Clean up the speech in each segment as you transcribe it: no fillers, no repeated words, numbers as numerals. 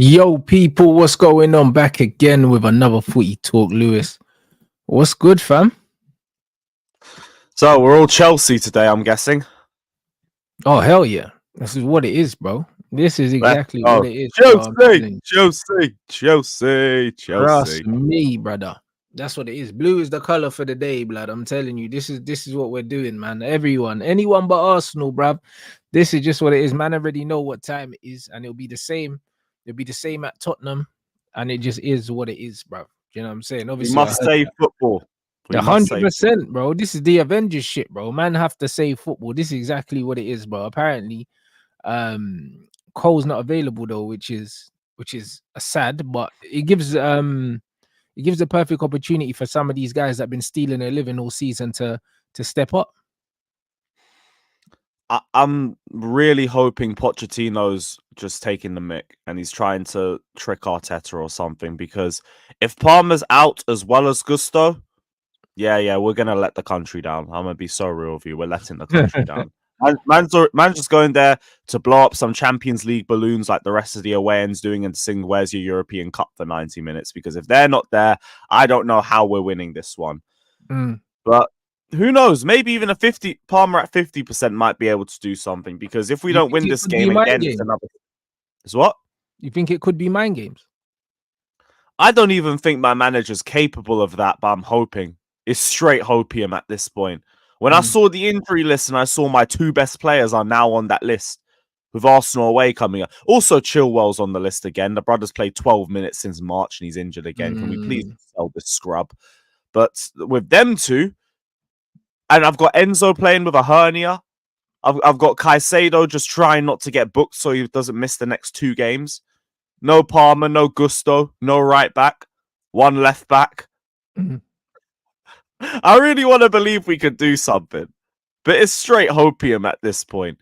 Yo, people, what's going on? Back again with another footy talk, Lewis. What's good, fam? So we're all Chelsea today, I'm guessing. Oh, hell yeah. This is what it is, bro. This is Let's exactly go. what it is, bro. I'm Chelsea, telling you. Chelsea. Trust me, brother. That's what it is. Blue is the color for the day, blood. I'm telling you, this is what we're doing, man. Everyone, anyone but Arsenal, bruv. This is just what it is. Man, already know what time it is, and it'll be the same. It'll be the same at Tottenham, and it just is what it is, bruv. You know what I'm saying? We Obviously, I must heard save football. We must save 100%, bro. This is the Avengers shit, bro. Man have to save football. This is exactly what it is, bro. Apparently, Cole's not available though, which is a sad, but it gives the perfect opportunity for some of these guys that have been stealing a living all season to step up. I'm really hoping Pochettino's just taking the mick and he's trying to trick Arteta or something, because if Palmer's out as well as Gusto, yeah, we're gonna let the country down. I'm gonna be so real with you. We're letting the country down. Man's just going there to blow up some Champions League balloons like the rest of the away ends doing and sing "Where's Your European Cup" for 90 minutes. Because if they're not there, I don't know how we're winning this one. But who knows? Maybe even a 50 Palmer at 50% might be able to do something. Because if we don't win this game again, it's another. Is what? You think it could be mind games? I don't even think my manager's capable of that, but I'm hoping. It's straight hopium at this point. When I saw the injury list and I saw my two best players are now on that list, with Arsenal away coming up. Also, Chilwell's on the list again. The brother's played 12 minutes since March and he's injured again. Can we please sell this scrub? But with them two, and I've got Enzo playing with a hernia. I've got Caicedo just trying not to get booked so he doesn't miss the next two games. No Palmer, no Gusto, no right back, one left back. I really want to believe we could do something, but it's straight hopium at this point.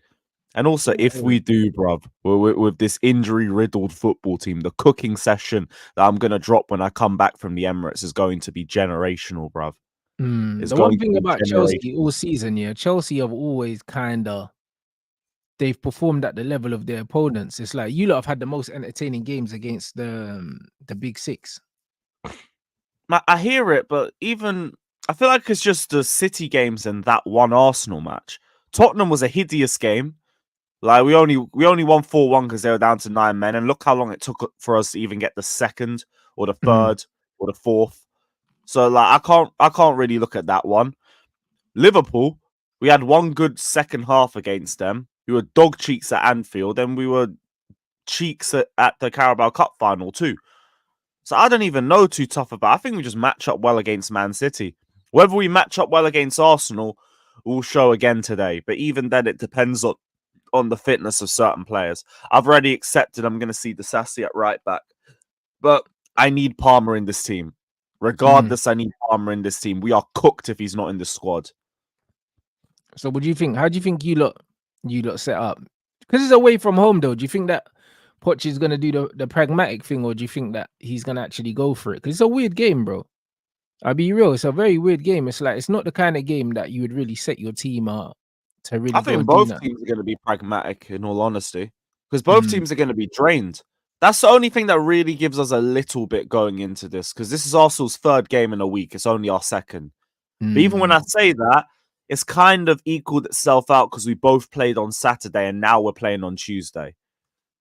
And also, if we do, bruv, with this injury-riddled football team, the cooking session that I'm going to drop when I come back from the Emirates is going to be generational, bruv. The one thing about Chelsea all season, yeah, Chelsea have always they've performed at the level of their opponents. It's like you lot have had the most entertaining games against the big six. I hear it, but even I feel like it's just the City games and that one Arsenal match. Tottenham was a hideous game. Like we only won 4-1 because they were down to 9 men, and look how long it took for us to even get the second or the third or the fourth. So like I can't really look at that one. Liverpool, we had one good second half against them. We were dog cheeks at Anfield, and we were cheeks at the Carabao Cup final too. So I don't even know too tough about. I think we just match up well against Man City. Whether we match up well against Arsenal will show again today. But even then, it depends on the fitness of certain players. I've already accepted I'm going to see Disasi at right back. But I need Palmer in this team. Regardless, I need Palmer in this team. We are cooked if he's not in the squad. So what do you think? How do you think you lot set up? Because it's away from home, though. Do you think that Poch is going to do the pragmatic thing, or do you think that he's going to actually go for it? Because it's a weird game, bro. I'll be real. It's a very weird game. It's like, it's not the kind of game that you would really set your team up to really. I think both teams are going to be pragmatic, in all honesty, because both teams are going to be drained. That's the only thing that really gives us a little bit going into this, because this is Arsenal's third game in a week. It's only our second. But even when I say that, it's kind of equaled itself out because we both played on Saturday and now we're playing on Tuesday.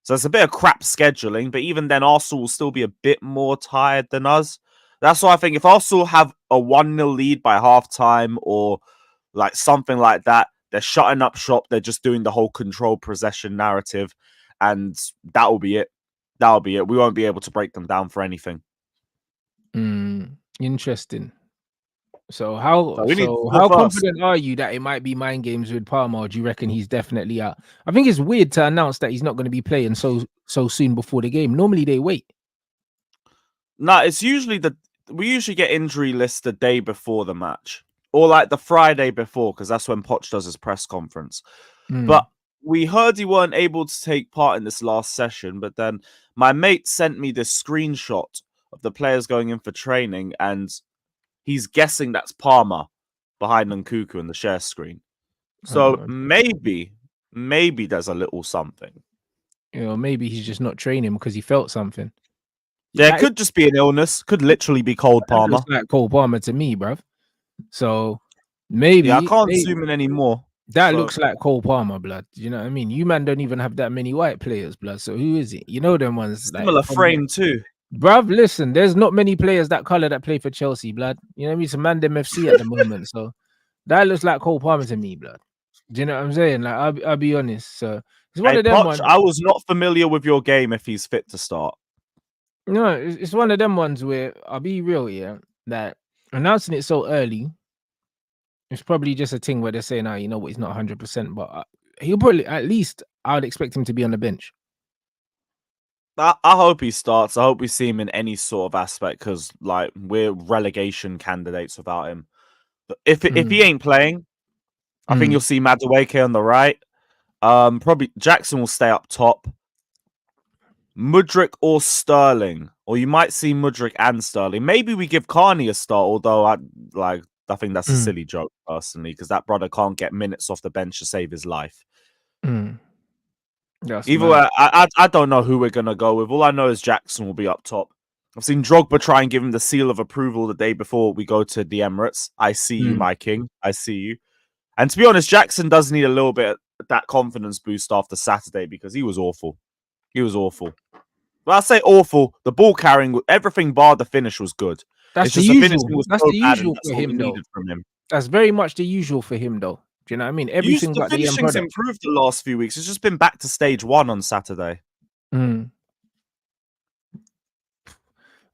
So it's a bit of crap scheduling, but even then, Arsenal will still be a bit more tired than us. That's why I think if Arsenal have a 1-0 lead by halftime or like something like that, they're shutting up shop. They're just doing the whole control possession narrative, and that will be it. That'll be it. We won't be able to break them down for anything. Interesting. So how confident are you that it might be mind games with Palmer? Or do you reckon he's definitely out? I think it's weird to announce that he's not going to be playing so soon before the game. Normally they wait. No, it's usually we usually get injury lists the day before the match, or like the Friday before, because that's when Poch does his press conference. But we heard he weren't able to take part in this last session. But then my mate sent me this screenshot of the players going in for training, and he's guessing that's Palmer behind Nkunku in the share screen. So maybe there's a little something. You know, maybe he's just not training because he felt something. Yeah, it That, could just be an illness. Could literally be cold that Palmer. looks like Cole Palmer to me, bruv. So Yeah, I maybe can't zoom in anymore. that So looks like Cole Palmer, blood. You know what I mean? You man don't even have that many white players, blood. So who is it? You know them ones like similar from frame too. bruv. Listen, there's not many players that color that play for Chelsea, blood. You know what I mean? It's a Mandem FC at the moment. So that looks like Cole Palmer to me, blood. Do you know what I'm saying? Like I'll be honest. So it's one Hey, of them Poch, ones. I was not familiar with your game if he's fit to start. No, it's one of them ones where I'll be real, yeah. That announcing it so early, it's probably just a thing where they're saying, "Oh, you know what, he's not 100%," but he'll probably at least I would expect him to be on the bench. I hope he starts. I hope we see him in any sort of aspect because, like, we're relegation candidates without him. But if he ain't playing, I think you'll see Madueke on the right. Probably Jackson will stay up top. Mudryk or Sterling, or you might see Mudryk and Sterling. Maybe we give Carney a start, although I think that's a silly joke personally because that brother can't get minutes off the bench to save his life. That's Either mad. way, I don't know who we're gonna go with. All I know is Jackson will be up top. I've seen Drogba try and give him the seal of approval the day before we go to the Emirates. I see you, my king. I see you. And to be honest, Jackson does need a little bit of that confidence boost after Saturday because he was awful. He was awful. Well, I say awful. The ball carrying, everything bar the finish was good. That's It's the just the usual. finishing was That's so the bad, and usual that's for all we him, though. needed from him. That's very much the usual for him, though. Do you know what I mean? Everything The but the end finishing's product. improved the last few weeks. It's just been back to stage 1 on Saturday.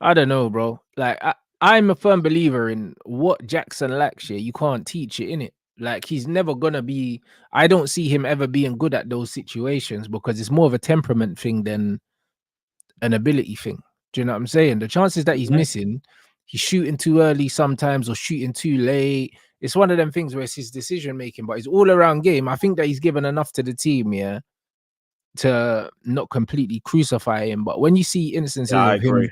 I don't know, bro. Like I'm a firm believer in what Jackson lacks here. You can't teach it, innit? Like he's never gonna be. I don't see him ever being good at those situations because it's more of a temperament thing than an ability thing. Do you know what I'm saying? The chances that he's missing, he's shooting too early sometimes or shooting too late. It's one of them things where it's his decision making, but his all around game. I think that he's given enough to the team, yeah, to not completely crucify him. But when you see instances Yeah, I of agree. him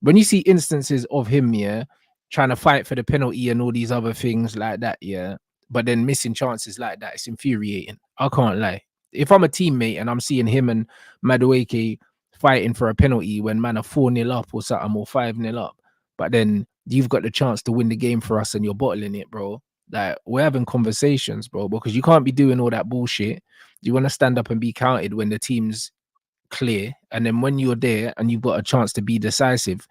when you see instances of him, yeah, trying to fight for the penalty and all these other things like that, yeah, but then missing chances like that, it's infuriating. I can't lie. If I'm a teammate and I'm seeing him and Madueke fighting for a penalty when man are 4-0 up or something or 5-0 up, but then you've got the chance to win the game for us and you're bottling it, bro. Like we're having conversations, bro, because you can't be doing all that bullshit. You want to stand up and be counted when the team's clear, and then when you're there and you've got a chance to be decisive,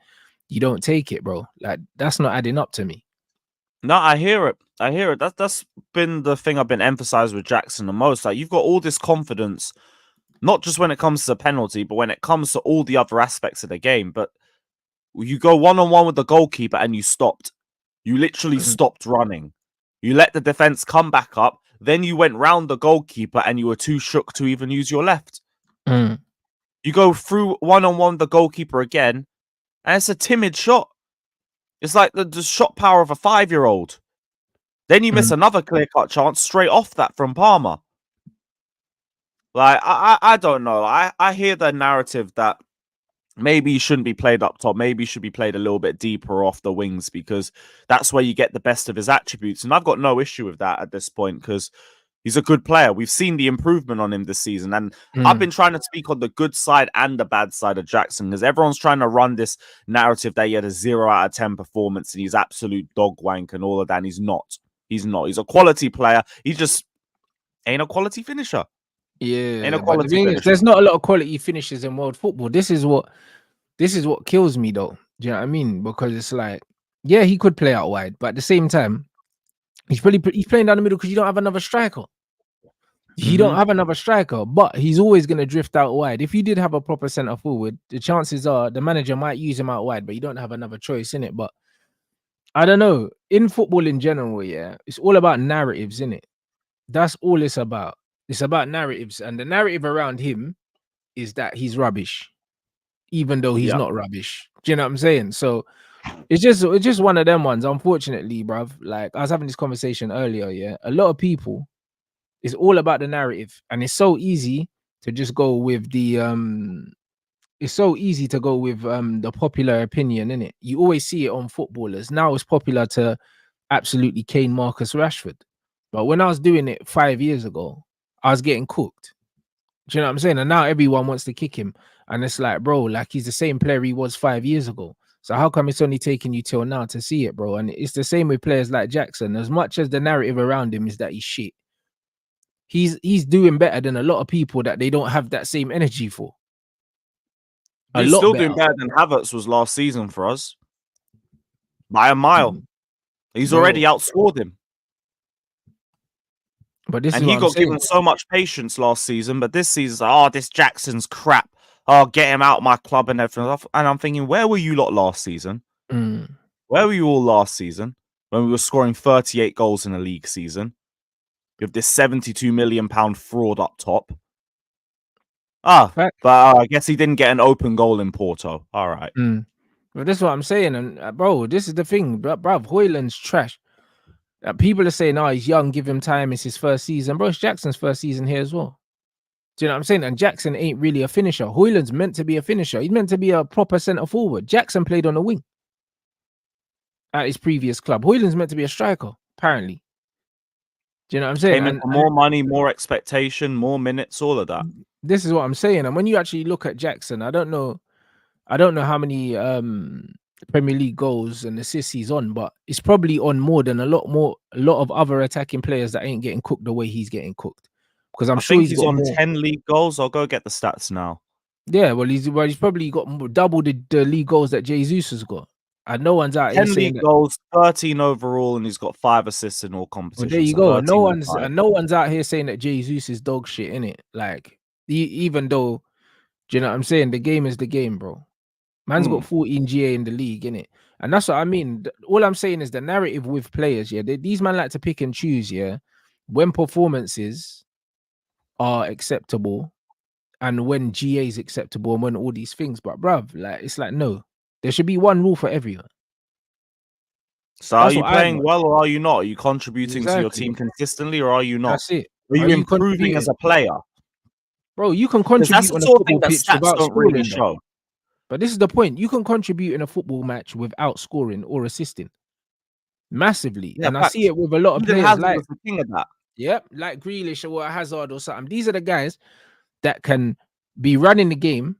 you don't take it, bro. Like that's not adding up to me. No, I hear it. I hear it. That's been the thing I've been emphasized with Jackson the most. Like you've got all this confidence, not just when it comes to penalty, but when it comes to all the other aspects of the game. But you go 1-on-1 with the goalkeeper and you stopped. You literally stopped running. You let the defense come back up. Then you went round the goalkeeper and you were too shook to even use your left. You go through 1-on-1 with the goalkeeper again, and it's a timid shot. It's like the shot power of a 5-year-old. Then you miss another clear-cut chance straight off that from Palmer. Like, I don't know. I hear the narrative that maybe he shouldn't be played up top. Maybe he should be played a little bit deeper off the wings because that's where you get the best of his attributes. And I've got no issue with that at this point because he's a good player. We've seen the improvement on him this season. And I've been trying to speak on the good side and the bad side of Jackson because everyone's trying to run this narrative that he had a 0 out of 10 performance and he's absolute dog wank and all of that. And he's not. He's not. He's a quality player. He just ain't a quality finisher. Ain't a Yeah, but the quality thing is, finisher. there's not a lot of quality finishes in world football. This is what kills me, though. Do you know what I mean? Because it's like, yeah, he could play out wide, but at the same time, he's playing down the middle because you don't have another striker. You don't have another striker, but he's always going to drift out wide. If you did have a proper centre forward, the chances are the manager might use him out wide, but you don't have another choice in it. But I don't know. In football in general, yeah, it's all about narratives, isn't it? That's all it's about. It's about narratives, and the narrative around him is that he's rubbish, even though he's not rubbish. Do you know what I'm saying? So it's just one of them ones. Unfortunately, bruv. Like I was having this conversation earlier. Yeah, a lot of people. It's all about the narrative, and it's so easy to just go with the It's so easy to go with the popular opinion, innit? You always see it on footballers. Now it's popular to absolutely cane Marcus Rashford. But when I was doing it 5 years ago, I was getting cooked. Do you know what I'm saying? And now everyone wants to kick him. And it's like, bro, like he's the same player he was 5 years ago. So how come it's only taking you till now to see it, bro? And it's the same with players like Jackson. As much as the narrative around him is that he's shit, he's doing better than a lot of people that they don't have that same energy for. He's still doing better than Havertz was last season for us. By a mile. He's already outscored him. But this and is he got given so much patience last season, but this season's like, oh, this Jackson's crap. Oh, get him out of my club and everything. And I'm thinking, where were you lot last season? Where were you all last season when we were scoring 38 goals in a league season? With this £72 million fraud up top. But I guess he didn't get an open goal in Porto. All right. Well, this is what I'm saying. And bro, this is the thing, bruv. Højlund's trash. People are saying, oh, he's young, give him time. It's his first season. Bro, it's Jackson's first season here as well. Do you know what I'm saying? And Jackson ain't really a finisher. Højlund's meant to be a finisher. He's meant to be a proper centre forward. Jackson played on the wing at his previous club. Højlund's meant to be a striker, apparently. Do you know what I'm saying? And more money, more expectation, more minutes, all of that. This is what I'm saying. And when you actually look at Jackson, I don't know how many Premier League goals and assists he's on, but it's probably on more than a lot of other attacking players that ain't getting cooked the way he's getting cooked. Because I'm sure he's on 10 league goals. I'll go get the stats now. Yeah, well, he's probably got double the league goals that Jesus has got. And no one's out 10 here saying league goals, 13 overall, and he's got 5 assists in all competitions. Well, there you go. No one's out here saying that Jesus is dog shit, innit? Like, even though, do you know what I'm saying? The game is the game, bro. Man's got 14 GA in the league, innit? And that's what I mean. All I'm saying is the narrative with players, yeah. These men like to pick and choose, yeah. When performances are acceptable and when GA is acceptable and when all these things, but bruv, like, it's like, no. There should be one rule for everyone. So are you playing well or are you not? Are you contributing to your team consistently or are you not? That's it. Are you improving as a player? Bro, you can contribute that's on the a sort of thing football that pitch stats without don't scoring. really show. But this is the point. You can contribute in a football match without scoring or assisting. Massively. Yeah, and I see it with a lot of players like the king of that. Yep, like Grealish or Hazard or something. These are the guys that can be running the game,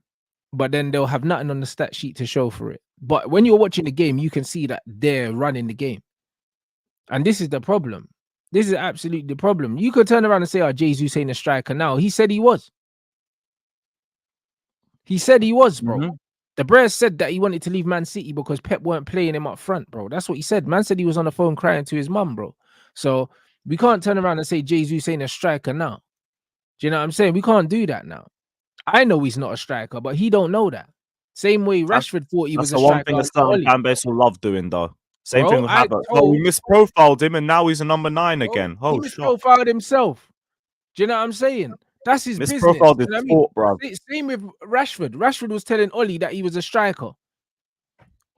but then they'll have nothing on the stat sheet to show for it. But when you're watching the game, you can see that they're running the game. And this is the problem. This is absolutely the problem. You could turn around and say, oh, Jesus ain't a striker now. He said he was. He said he was, bro. The Bears said that he wanted to leave Man City because Pep weren't playing him up front, bro. That's what he said. Man said he was on the phone crying to his mum, bro. So we can't turn around and say Jesus ain't a striker now. Do you know what I'm saying? We can't do that now. I know he's not a striker, but he don't know that. Same way Rashford thought he was a striker. That's the one thing a certain fan base will love doing, though. Same thing with Havertz. Oh, we misprofiled him, and now he's a number 9 again. He misprofiled himself. Do you know what I'm saying? That's his business. Misprofiled his sport, bro. Same with Rashford. Rashford was telling Ollie that he was a striker.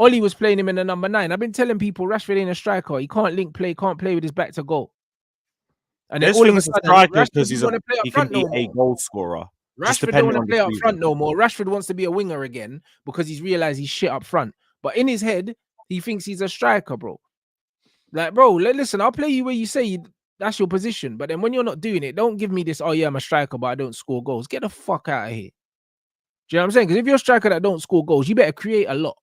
Ollie was playing him in the number 9. I've been telling people Rashford ain't a striker. He can't link play, can't play with his back to goal. And then all of a sudden, striker because he can be a goal scorer. Rashford don't want to play up front no more. Rashford wants to be a winger again because he's realized he's shit up front. But in his head, he thinks he's a striker, bro. Like, bro, listen, I'll play you where you say that's your position. But then when you're not doing it, don't give me this, oh yeah, I'm a striker, but I don't score goals. Get the fuck out of here. Do you know what I'm saying? Because if you're a striker that don't score goals, you better create a lot.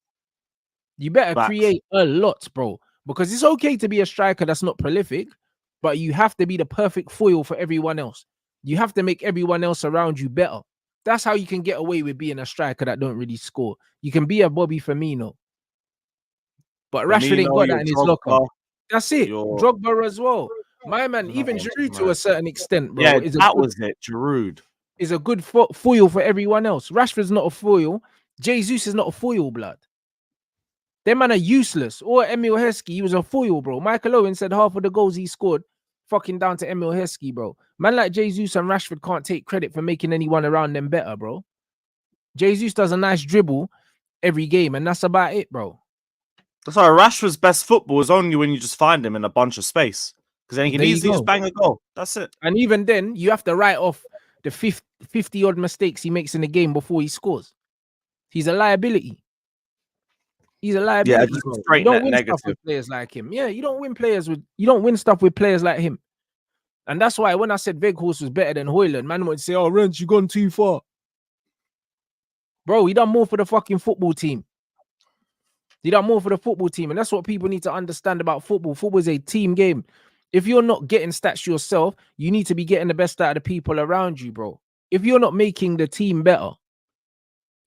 You better create a lot, bro. Because it's okay to be a striker that's not prolific, but you have to be the perfect foil for everyone else. You have to make everyone else around you better. That's how you can get away with being a striker that don't really score. You can be a Bobby Firmino. But Rashford ain't got that in his locker. That's it. Drogba as well. My man, even Giroud to a certain extent, bro. Yeah, Giroud is a good foil for everyone else. Rashford's not a foil. Jesus is not a foil, blood. Them man are useless. Or Emil Heskey, he was a foil, bro. Michael Owen said half of the goals he scored fucking down to Emil Heskey, bro. Man like Jesus and Rashford can't take credit for making anyone around them better, bro. Jesus does a nice dribble every game, and that's about it, bro. Sorry, Rashford's best football is only when you just find him in a bunch of space. Because then he can easily just bang a goal. That's it. And even then, you have to write off the 50-odd mistakes he makes in the game before he scores. He's a liability. He's a liability. Yeah, just straight you don't win negative stuff with players like him. Yeah, you don't win stuff with players like him. And that's why when I said Weghorst was better than Højlund, man would say, "Oh, Rents, you gone too far." Bro, he done more for the fucking football team. He done more for the football team. And that's what people need to understand about football. Football is a team game. If you're not getting stats yourself, you need to be getting the best out of the people around you, bro. If you're not making the team better,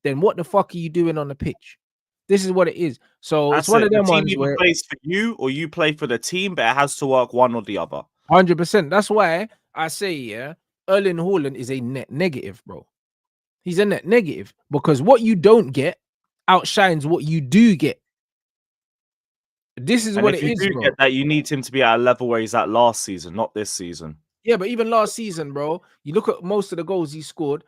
then what the fuck are you doing on the pitch? This is what it is. So That's it's one it. of them The team ones either where plays for you or you play for the team, but it has to work one or the other. 100%. That's why I say, yeah, Erling Haaland is a net negative, bro. He's a net negative because what you don't get outshines what you do get. This is And what if it you is, do bro. get that, you need him to be at a level where he's at last season, not this season. Yeah, but even last season, bro, you look at most of the goals he scored,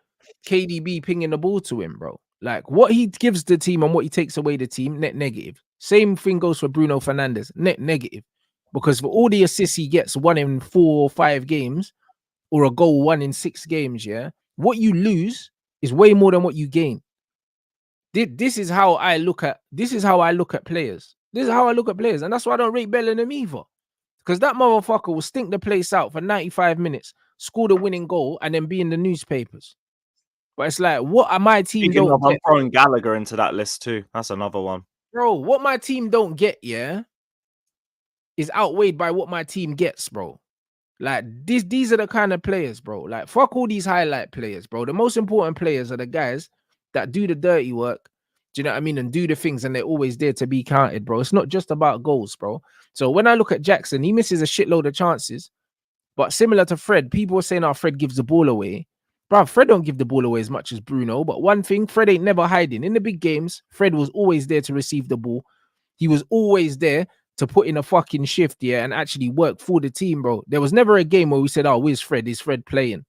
KDB pinging the ball to him, bro. Like what he gives the team and what he takes away the team, net negative. Same thing goes for Bruno Fernandes, net negative. Because for all the assists he gets, 1 in 4 or 5 games, or a goal 1 in 6 games, yeah, what you lose is way more than what you gain. This is how I look at players. This is how I look at players, and that's why I don't rate Bellingham either. Because that motherfucker will stink the place out for 95 minutes, score the winning goal, and then be in the newspapers. But it's like, what my team Speaking don't of, I'm get, throwing Gallagher into that list too. That's another one. bro, what my team don't get, yeah, is outweighed by what my team gets, bro. Like, these are the kind of players, bro. Like, fuck all these highlight players, bro. The most important players are the guys that do the dirty work. Do you know what I mean? And do the things, and they're always there to be counted, bro. It's not just about goals, bro. So when I look at Jackson, he misses a shitload of chances. But similar to Fred, people were saying, "Oh, Fred gives the ball away." Bro, Fred don't give the ball away as much as Bruno. But one thing, Fred ain't never hiding. In the big games, Fred was always there to receive the ball. He was always there to put in a fucking shift, yeah, and actually work for the team, bro. There was never a game where we said, "Oh, where's Fred? Is Fred playing?"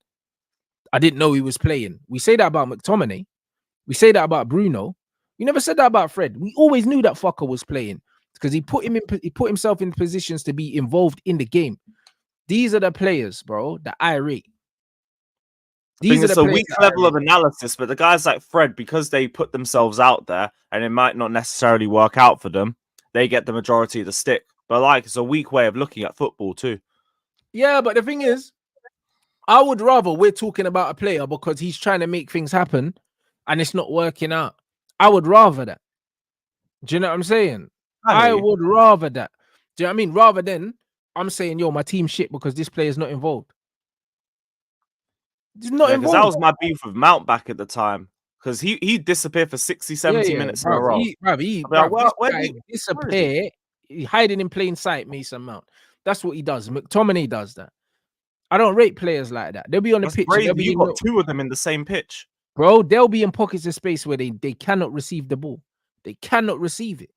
I didn't know he was playing. We say that about McTominay. We say that about Bruno. We never said that about Fred. We always knew that fucker was playing because he put himself in positions to be involved in the game. These are the players, bro, that I rate. I think it's a weak level of rate. analysis, but the guys like Fred, because they put themselves out there and it might not necessarily work out for them, they get the majority of the stick. But like, it's a weak way of looking at football too. Yeah, but the thing is, I would rather we're talking about a player because he's trying to make things happen and it's not working out. I would rather that. Do you know what I'm saying? I would rather that. Do you know what I mean? Rather than I'm saying, yo, my team shit because this player's not involved. He's not Yeah, because involved. that was my beef with Mount back at the time. Because he disappeared for 60, 70 minutes in a row. This guy disappear, hiding in plain sight, Mason Mount. That's what he does. McTominay does that. I don't rate players like that. They'll be on the pitch. You got 2 of them in the same pitch. Bro, they'll be in pockets of space where they cannot receive the ball. They cannot receive it.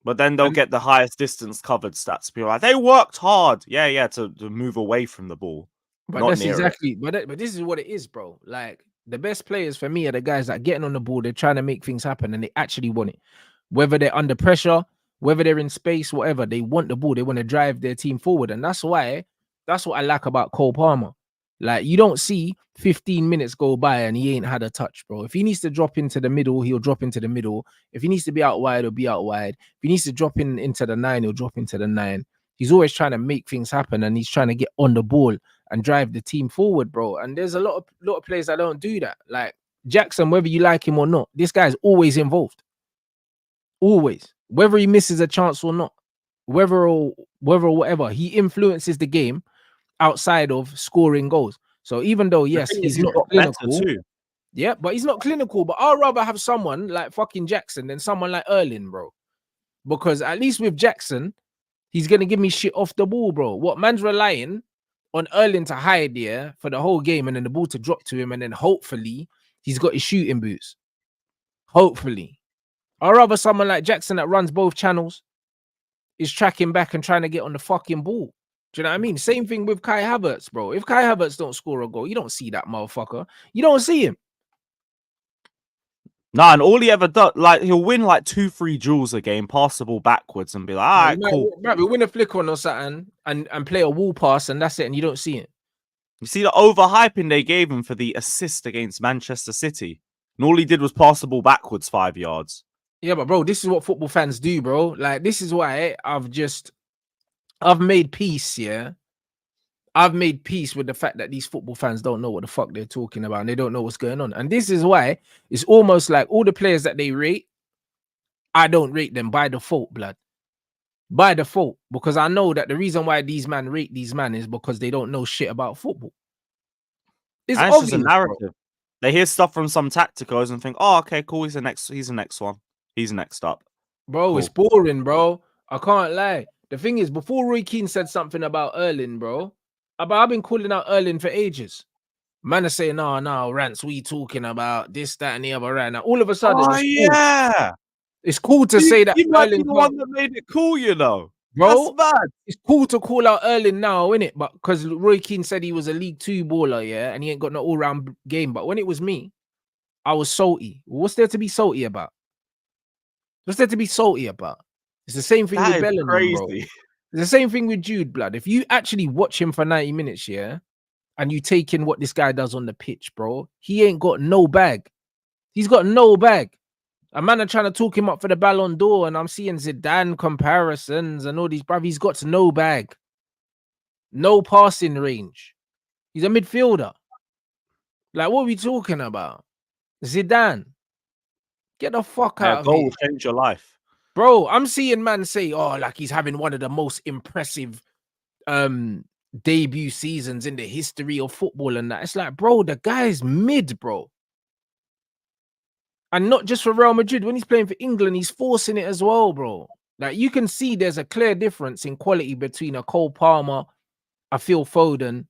But then they'll get the highest distance covered stats. People are like, they worked hard. Yeah, to move away from the ball. But that's exactly, but this is what it is, bro. Like, the best players for me are the guys that getting on the ball, they're trying to make things happen and they actually want it. Whether they're under pressure, whether they're in space, whatever, they want the ball. They want to drive their team forward. And that's what I like about Cole Palmer. Like, you don't see 15 minutes go by and he ain't had a touch, bro. If he needs to drop into the middle, he'll drop into the middle. If he needs to be out wide, he'll be out wide. If he needs to drop into the 9, he'll drop into the 9. He's always trying to make things happen and he's trying to get on the ball and drive the team forward, bro. And there's a lot of players that don't do that. Like Jackson, whether you like him or not, this guy's always involved. Always. Whether he misses a chance or not, whether or whatever, he influences the game outside of scoring goals. So even though, yes, he's not clinical, yeah, but he's not clinical. But I'd rather have someone like fucking Jackson than someone like Erling, bro. Because at least with Jackson, he's gonna give me shit off the ball, bro. What man's relying on Erling to hide there for the whole game and then the ball to drop to him, and then hopefully he's got his shooting boots. Hopefully. I'd rather someone like Jackson that runs both channels, is tracking back and trying to get on the fucking ball. Do you know what I mean? Same thing with Kai Havertz, bro. If Kai Havertz don't score a goal, you don't see that motherfucker. You don't see him. Nah, and all he ever does, like, he'll win like 2-3 duels a game, pass the ball backwards and be like, all right, cool. Maybe win a flick on or something and play a wall pass and that's it, and you don't see it. You see the overhyping they gave him for the assist against Manchester City. And all he did was pass the ball backwards 5 yards. Yeah, but bro, this is what football fans do, bro. Like, this is why I've made peace, yeah. I've made peace with the fact that these football fans don't know what the fuck they're talking about and they don't know what's going on. And this is why it's almost like all the players that they rate, I don't rate them by default, blood. By default, because I know that the reason why these men rate these men is because they don't know shit about football. It's And it's just a obvious, bro. narrative. They hear stuff from some tacticos and think, "Oh, okay, cool. He's the next one. He's next up." Bro, it's Cool. boring, bro. I can't lie. The thing is, before Roy Keane said something about Erling, bro, I've been calling out Erling for ages. Man are saying, no, Rants, we talking about this, that, and the other right now. All of a sudden, Oh it's cool. yeah, It's cool to say that you might be Erling the one that made it cool, you know. bro. That's bad. It's cool to call out Erling now, innit? But because Roy Keane said he was a League 2 baller, yeah, and he ain't got no all-round game. But when it was me, I was salty. What's there to be salty about? What's there to be salty about? It's the same thing That with is Bellingham, crazy. bro. It's the same thing with Jude, blood. If you actually watch him for 90 minutes, yeah, and you take in what this guy does on the pitch, bro, he ain't got no bag. He's got no bag. A man are trying to talk him up for the Ballon d'Or, and I'm seeing Zidane comparisons and all these, bruv. He's got no bag, no passing range. He's a midfielder. Like, what are we talking about? Zidane, get the fuck out A of goal here. will change your life. Bro, I'm seeing man say, oh, like he's having one of the most impressive debut seasons in the history of football and that. It's like, bro, the guy's mid, bro. And not just for Real Madrid. When he's playing for England, he's forcing it as well, bro. Like, you can see there's a clear difference in quality between a Cole Palmer, a Phil Foden,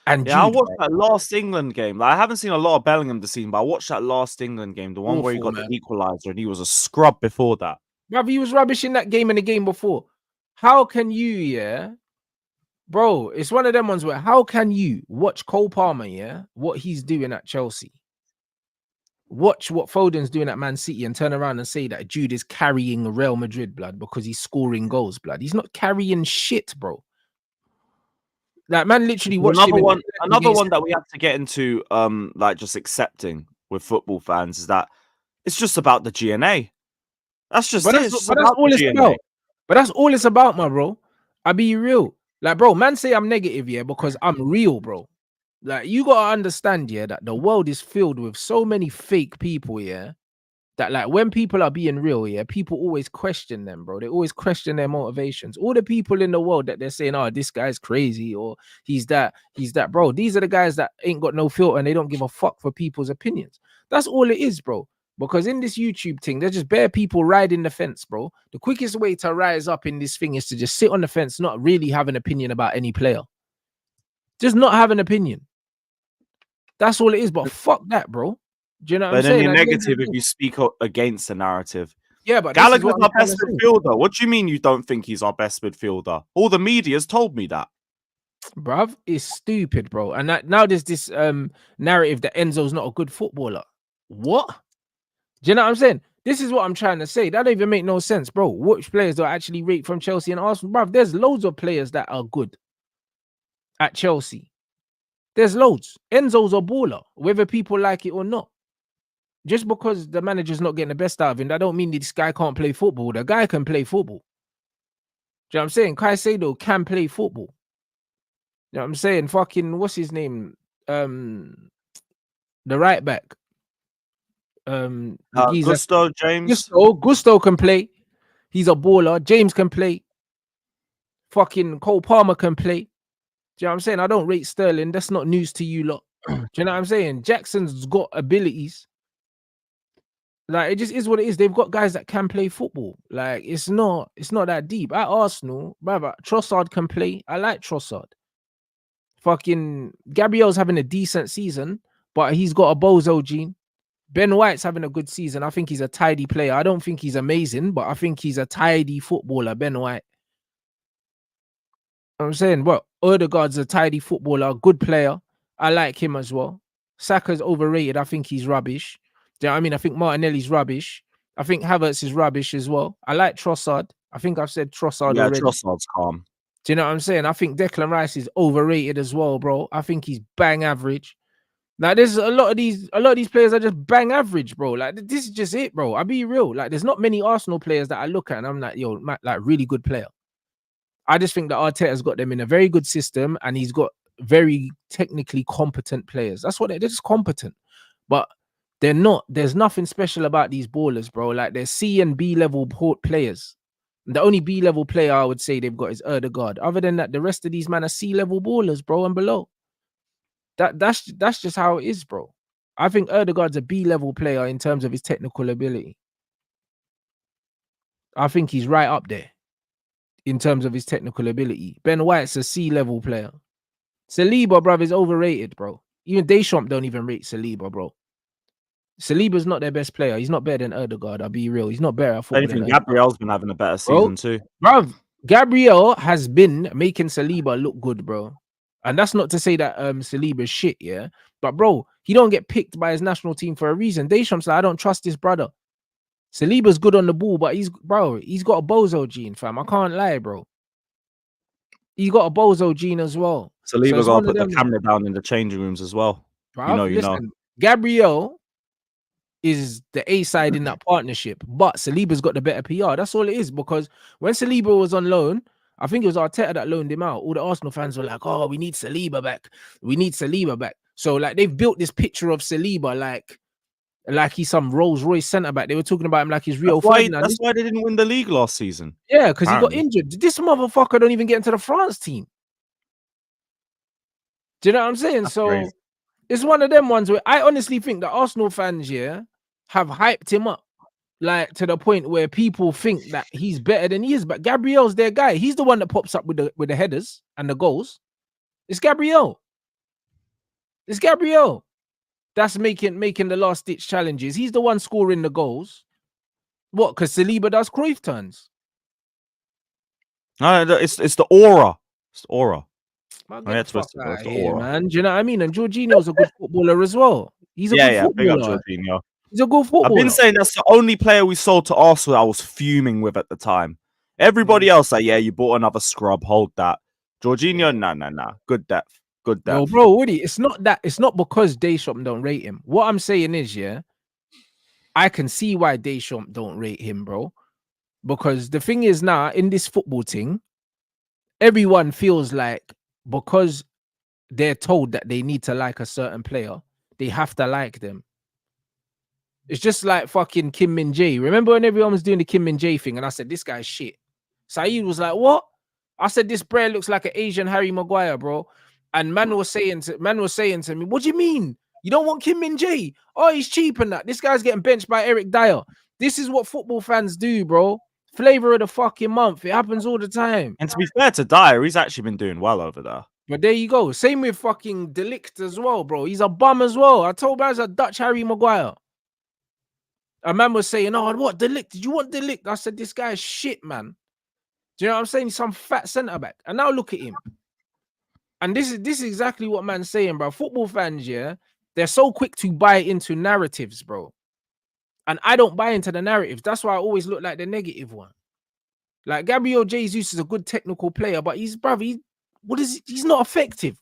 and Yeah, I Jude. watched Right? that last England game. Like, I haven't seen a lot of Bellingham this season, but I watched that last England game, the one where he Awful, got man. the equalizer, and he was a scrub before that. Bruv, he was rubbish in that game and the game before. How can you, yeah? Bro, it's one of them ones where how can you watch Cole Palmer, yeah, what he's doing at Chelsea, watch what Foden's doing at Man City, and turn around and say that Jude is carrying Real Madrid, blood, because he's scoring goals, blood. He's not carrying shit, bro. Like, man literally watched him. Another one that we have to get into, like just accepting with football fans is that it's just about the GNA. That's just But it. that's, It's just but that's about all the it's GNA. about. But that's all it's about, my bro. I be real. Like, bro, man say I'm negative, yeah, because I'm real, bro. Like, you gotta understand, yeah, that the world is filled with so many fake people, yeah, that like when people are being real, yeah, people always question them, bro. They always question their motivations. All the people in the world that they're saying, oh, this guy's crazy or he's that, bro. These are the guys that ain't got no filter and they don't give a fuck for people's opinions. That's all it is, bro. Because in this YouTube thing, there's just bare people riding the fence, bro. The quickest way to rise up in this thing is to just sit on the fence, not really have an opinion about any player. Just not have an opinion. That's all it is. But fuck that, bro. Do you know what I'm But then saying? you're At the end of negative the if day- you speak against the narrative. Yeah, but this is Gallagher's what I'm our trying best to say. midfielder. What do you mean you don't think he's our best midfielder? All the media's told me that. Bruv, is stupid, bro. And that, now there's this narrative that Enzo's not a good footballer. What? Do you know what I'm saying? This is what I'm trying to say. That don't even make no sense, bro. Which players do I actually rate from Chelsea and Arsenal? Bruv, there's loads of players that are good at Chelsea. There's loads. Enzo's a baller, whether people like it or not. Just because the manager's not getting the best out of him, that don't mean this guy can't play football. The guy can play football. Do you know what I'm saying? Caicedo can play football. You know what I'm saying? Fucking, what's his name? The right back. Gusto, James. Gusto can play. He's a baller. James can play. Fucking Cole Palmer can play. Do you know what I'm saying? I don't rate Sterling. That's not news to you lot. Do you know what I'm saying? Jackson's got abilities. Like, it just is what it is. They've got guys that can play football. Like, it's not that deep. At Arsenal, brother, Trossard can play. I like Trossard. Fucking Gabriel's having a decent season, but he's got a bozo gene. Ben White's having a good season. I think he's a tidy player. I don't think he's amazing, but I think he's a tidy footballer, Ben White. I'm saying, well, Odegaard's a tidy footballer, good player. I like him as well. Saka's overrated. I think he's rubbish. Do you know what I mean? I think Martinelli's rubbish. I think Havertz is rubbish as well. I like Trossard. I think I've said Trossard already. Trossard's calm. Do you know what I'm saying? I think Declan Rice is overrated as well, bro. I think he's bang average. Like, there's a lot of these players are just bang average, bro. Like, this is just it, bro. I'll be real. Like, there's not many Arsenal players that I look at and I'm like, yo, like, really good player. I just think that Arteta's got them in a very good system, and he's got very technically competent players. That's what they're just competent, but they're not. There's nothing special about these ballers, bro. Like they're C and B level players. The only B level player I would say they've got is Erdegaard. Other than that, the rest of these men are C level ballers, bro, and below. That's just how it is, bro. I think Erdegaard's a B level player in terms of his technical ability. I think he's right up there in terms of his technical ability. Ben White's a C level player. Saliba, bro, is overrated, bro. Even Deschamps don't even rate Saliba, bro. Saliba's not their best player. He's not better than Erdegaard. I'll be real. He's not better at football than Anything, Erdegaard. Gabriel's been having a better season too. Bro, Gabriel has been making Saliba look good, bro. And that's not to say that Saliba's shit, yeah. But bro, he don't get picked by his national team for a reason. Deschamps like, I don't trust this brother. Saliba's good on the ball, but he's got a bozo gene, fam. I can't lie, bro. He's got a bozo gene as well. Saliba got to put the camera down in the changing rooms as well. Bro, listen, Gabriel is the A side in that partnership, but Saliba's got the better PR. That's all it is. Because when Saliba was on loan, I think it was Arteta that loaned him out. All the Arsenal fans were like, "Oh, we need Saliba back. We need Saliba back." So like they've built this picture of Saliba like he's some Rolls Royce centre back. They were talking about him like he's Rio Ferdinand. That's why they didn't win the league last season. Yeah, because he got injured. This motherfucker don't even get into the France team. Do you know what I'm saying? That's so crazy. It's one of them ones where I honestly think that Arsenal fans, yeah, have hyped him up like to the point where people think that he's better than he is. But Gabriel's their guy. He's the one that pops up with the headers and the goals. It's Gabriel. It's Gabriel that's making the last ditch challenges. He's the one scoring the goals. What? Because Saliba does Cruyff turns. No, it's the aura. It's the aura. Man, get the fuck out of here, man. Do you know what I mean? And Jorginho's a good footballer as well. He's a good footballer. Big up Jorginho. He's a good footballer. I've been saying that's the only player we sold to Arsenal I was fuming with at the time. Everybody else, like, yeah, you bought another scrub, hold that. Jorginho, nah. Good depth. No, bro, Woody, it's not because Deschamps don't rate him. What I'm saying is, yeah, I can see why Deschamps don't rate him, bro. Because the thing is now, in this football thing, everyone feels like because they're told that they need to like a certain player, they have to like them. It's just like fucking Kim Min-jae. Remember when everyone was doing the Kim Min-jae thing and I said, this guy's shit. Saeed was like, what? I said, this bro looks like an Asian Harry Maguire, bro. And man was saying to me, what do you mean? You don't want Kim Min-jae? Oh, he's cheap and that. This guy's getting benched by Eric Dyer. This is what football fans do, bro. Flavor of the fucking month. It happens all the time. And to be fair to Dyer, he's actually been doing well over there. But there you go. Same with fucking De Ligt as well, bro. He's a bum as well. I told guys a Dutch Harry Maguire. A man was saying, oh, what, De Ligt? Did you want De Ligt? I said, this guy's shit, man. Do you know what I'm saying? He's some fat centre-back. And now look at him. And this is exactly what man's saying, bro. Football fans, yeah, they're so quick to buy into narratives, bro. And I don't buy into the narrative. That's why I always look like the negative one. Like Gabriel Jesus is a good technical player, but he's not effective.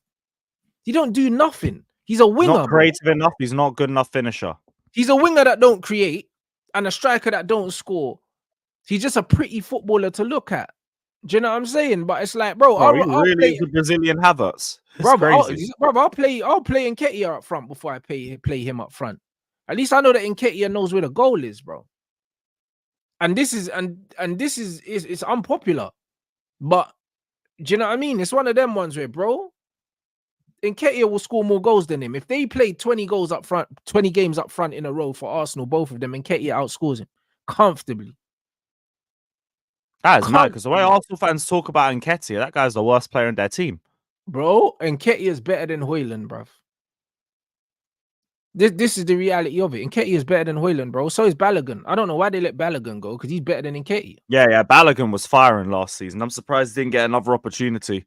He don't do nothing. He's a winger. Not creative enough. He's not good enough finisher. He's a winger that don't create and a striker that don't score. He's just a pretty footballer to look at. Do you know what I'm saying? But it's like, bro, I'll really play the Brazilian Havertz. I'll play Nketiah up front before I play him up front. At least I know that Nketiah knows where the goal is, bro. And this is it's unpopular. But do you know what I mean? It's one of them ones where, bro, Nketiah will score more goals than him. If they play 20 goals up front, 20 games up front in a row for Arsenal, both of them, Nketiah outscores him comfortably. That is mad, because the way Arsenal fans talk about Nketiah, that guy's the worst player in their team. Bro, Nketiah is better than Højlund, bruv. This is the reality of it. Nketiah is better than Højlund, bro. So is Balogun. I don't know why they let Balogun go, because he's better than Nketiah. Yeah, Balogun was firing last season. I'm surprised he didn't get another opportunity.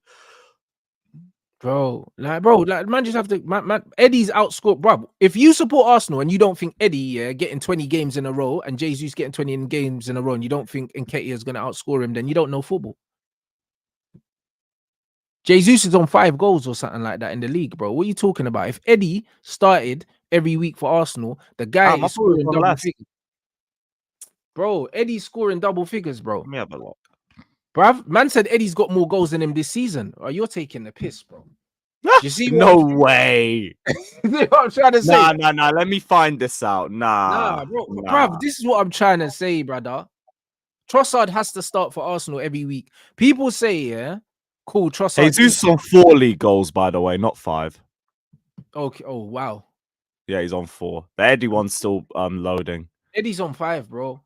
Bro, man just have to, man, Eddie's outscored, bro. If you support Arsenal and you don't think Eddie getting 20 games in a row and Jesus getting 20 games in a row and you don't think Nketiah is going to outscore him, then you don't know football. Jesus is on 5 goals or something like that in the league, bro. What are you talking about? If Eddie started every week for Arsenal, the guy is scoring double figures. Bro, Eddie's scoring double figures, bro. Let me have a look. Bruv, man said Eddie's got more goals than him this season. Oh, you're taking the piss, bro. You see No what way. you see what I'm trying to say? Nah. Let me find this out. Nah, bro. Bruv, this is what I'm trying to say, brother. Trossard has to start for Arsenal every week. People say, yeah, cool, Trossard. Jesus on 4 league goals, by the way, not 5. Okay. Oh, wow. Yeah, he's on 4. The Eddie one's still loading. Eddie's on 5, bro.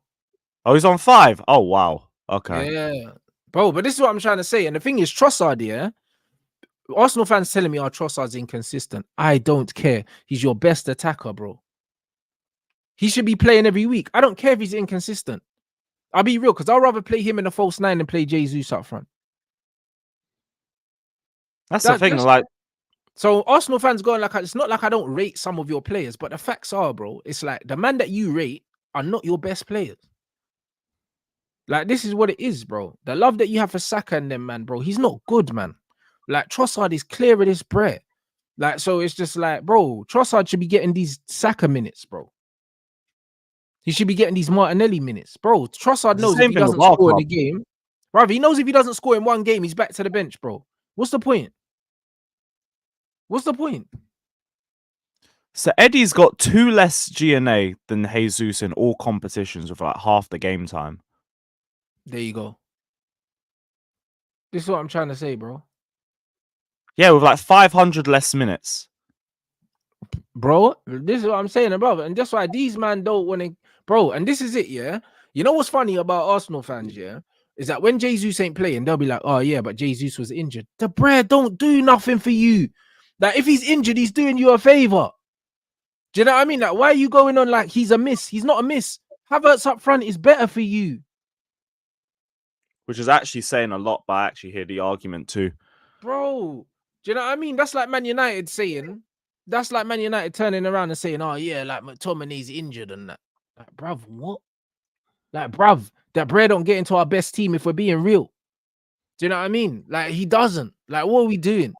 Oh, he's on 5. Oh, wow. Okay. Yeah. Bro, but this is what I'm trying to say. And the thing is, Trossard, yeah, Arsenal fans telling me our Trossard's inconsistent. I don't care. He's your best attacker, bro. He should be playing every week. I don't care if he's inconsistent. I'll be real, because I'd rather play him in the false 9 than play Jesus up front. That's the thing. Like, so Arsenal fans going like, it's not like I don't rate some of your players, but the facts are, bro, it's like the man that you rate are not your best players. Like, this is what it is, bro. The love that you have for Saka and them, man, bro, he's not good, man. Like, Trossard is clear of this bread. Like, so it's just like, bro, Trossard should be getting these Saka minutes, bro. He should be getting these Martinelli minutes, bro. Trossard knows if he doesn't score in the game, bro, he knows if he doesn't score in one game, he's back to the bench, bro. What's the point? What's the point? So Eddie's got 2 less GNA than Jesus in all competitions with like half the game time. There you go. This is what I'm trying to say, bro. Yeah, with like 500 less minutes. Bro, this is what I'm saying about it. And that's why these man don't want to, bro. And this is it, yeah. You know what's funny about Arsenal fans, yeah, is that when Jesus ain't playing, they'll be like, oh yeah, but Jesus was injured. The bread don't do nothing for you. Like, if he's injured, he's doing you a favor. Do you know what I mean? Like, why are you going on like he's a miss? He's not a miss. Havertz up front is better for you. Which is actually saying a lot, but I actually hear the argument too. Bro, do you know what I mean? That's like Man United saying, that's like Man United turning around and saying, oh yeah, like McTominay's injured and that. Like, bruv, what? Like, bruv, that Bray don't get into our best team if we're being real. Do you know what I mean? Like, he doesn't. Like, what are we doing?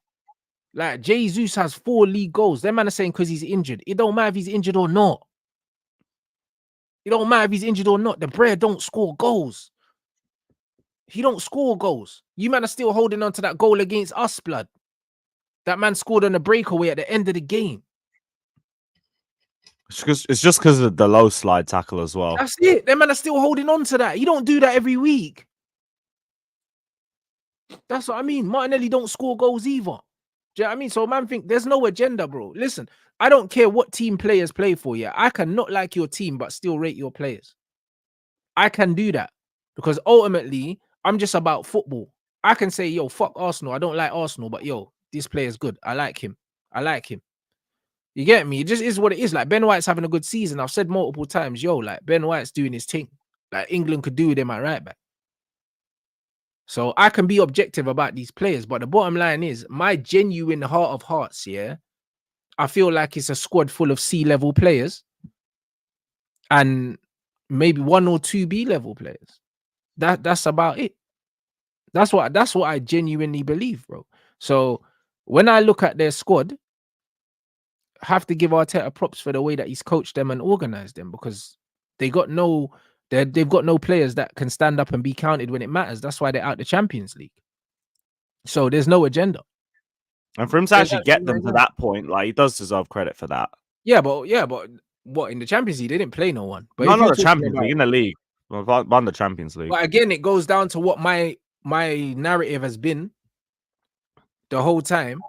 Like, Jesus has 4 league goals. Them man are saying because he's injured. It don't matter if he's injured or not. It don't matter if he's injured or not. The Bray don't score goals. He don't score goals. You man are still holding on to that goal against us, blood. That man scored on a breakaway at the end of the game. It's just because of the low slide tackle as well. That's it. Them man are still holding on to that. You don't do that every week. That's what I mean. Martinelli don't score goals either. Do you know what I mean? So man think there's no agenda, bro. Listen, I don't care what team players play for you. I can not like your team, but still rate your players. I can do that because ultimately, I'm just about football. I can say, yo, fuck Arsenal. I don't like Arsenal, but yo, this player's good. I like him. I like him. You get me? It just is what it is. Like, Ben White's having a good season. I've said multiple times, yo, like, Ben White's doing his thing. Like, England could do with him at right back. So I can be objective about these players, but the bottom line is my genuine heart of hearts, yeah, I feel like it's a squad full of C-level players and maybe 1 or 2 B-level players. That's about it. That's what I genuinely believe, bro. So when I look at their squad, I have to give Arteta props for the way that he's coached them and organized them because they've got no players that can stand up and be counted when it matters. That's why they're out the Champions League. So there's no agenda. And for him to actually get them to that point, like, he does deserve credit for that. Yeah, but what, in the Champions League they didn't play no one. But no, not the Champions League, in the league. Won the Champions League. But again, it goes down to what my narrative has been the whole time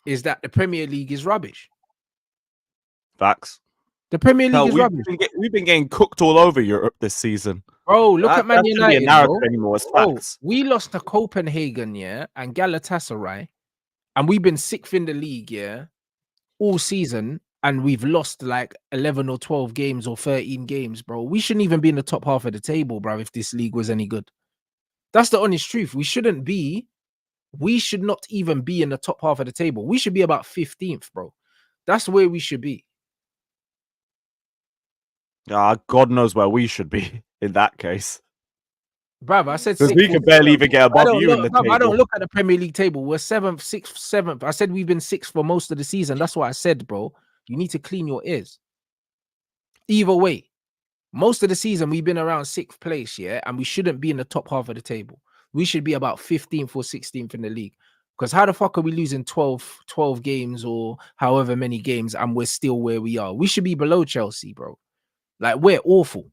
is that the Premier League is rubbish. Facts. The Premier League is rubbish. We've been getting cooked all over Europe this season. Bro, look at Man United. Anymore, facts. We lost to Copenhagen, yeah, and Galatasaray, and we've been 6th in the league, yeah, all season, and we've lost like 11 or 12 games or 13 games, bro. We shouldn't even be in the top half of the table, bro, if this league was any good. That's the honest truth. We should not even be in the top half of the table. We should be about 15th, bro. That's where we should be. God knows where we should be in that case. Bruv, I said because we can barely even get above you in the table. I don't look at the Premier League table. We're 7th, 6th, 7th. I said we've been 6th for most of the season. That's what I said, bro. You need to clean your ears. Either way, most of the season we've been around 6th place, yeah, and we shouldn't be in the top half of the table. we should be about 15th or 16th in the league. Because how the fuck are we losing 12 games or however many games and we're still where we are? We should be below Chelsea, bro. Like, we're awful.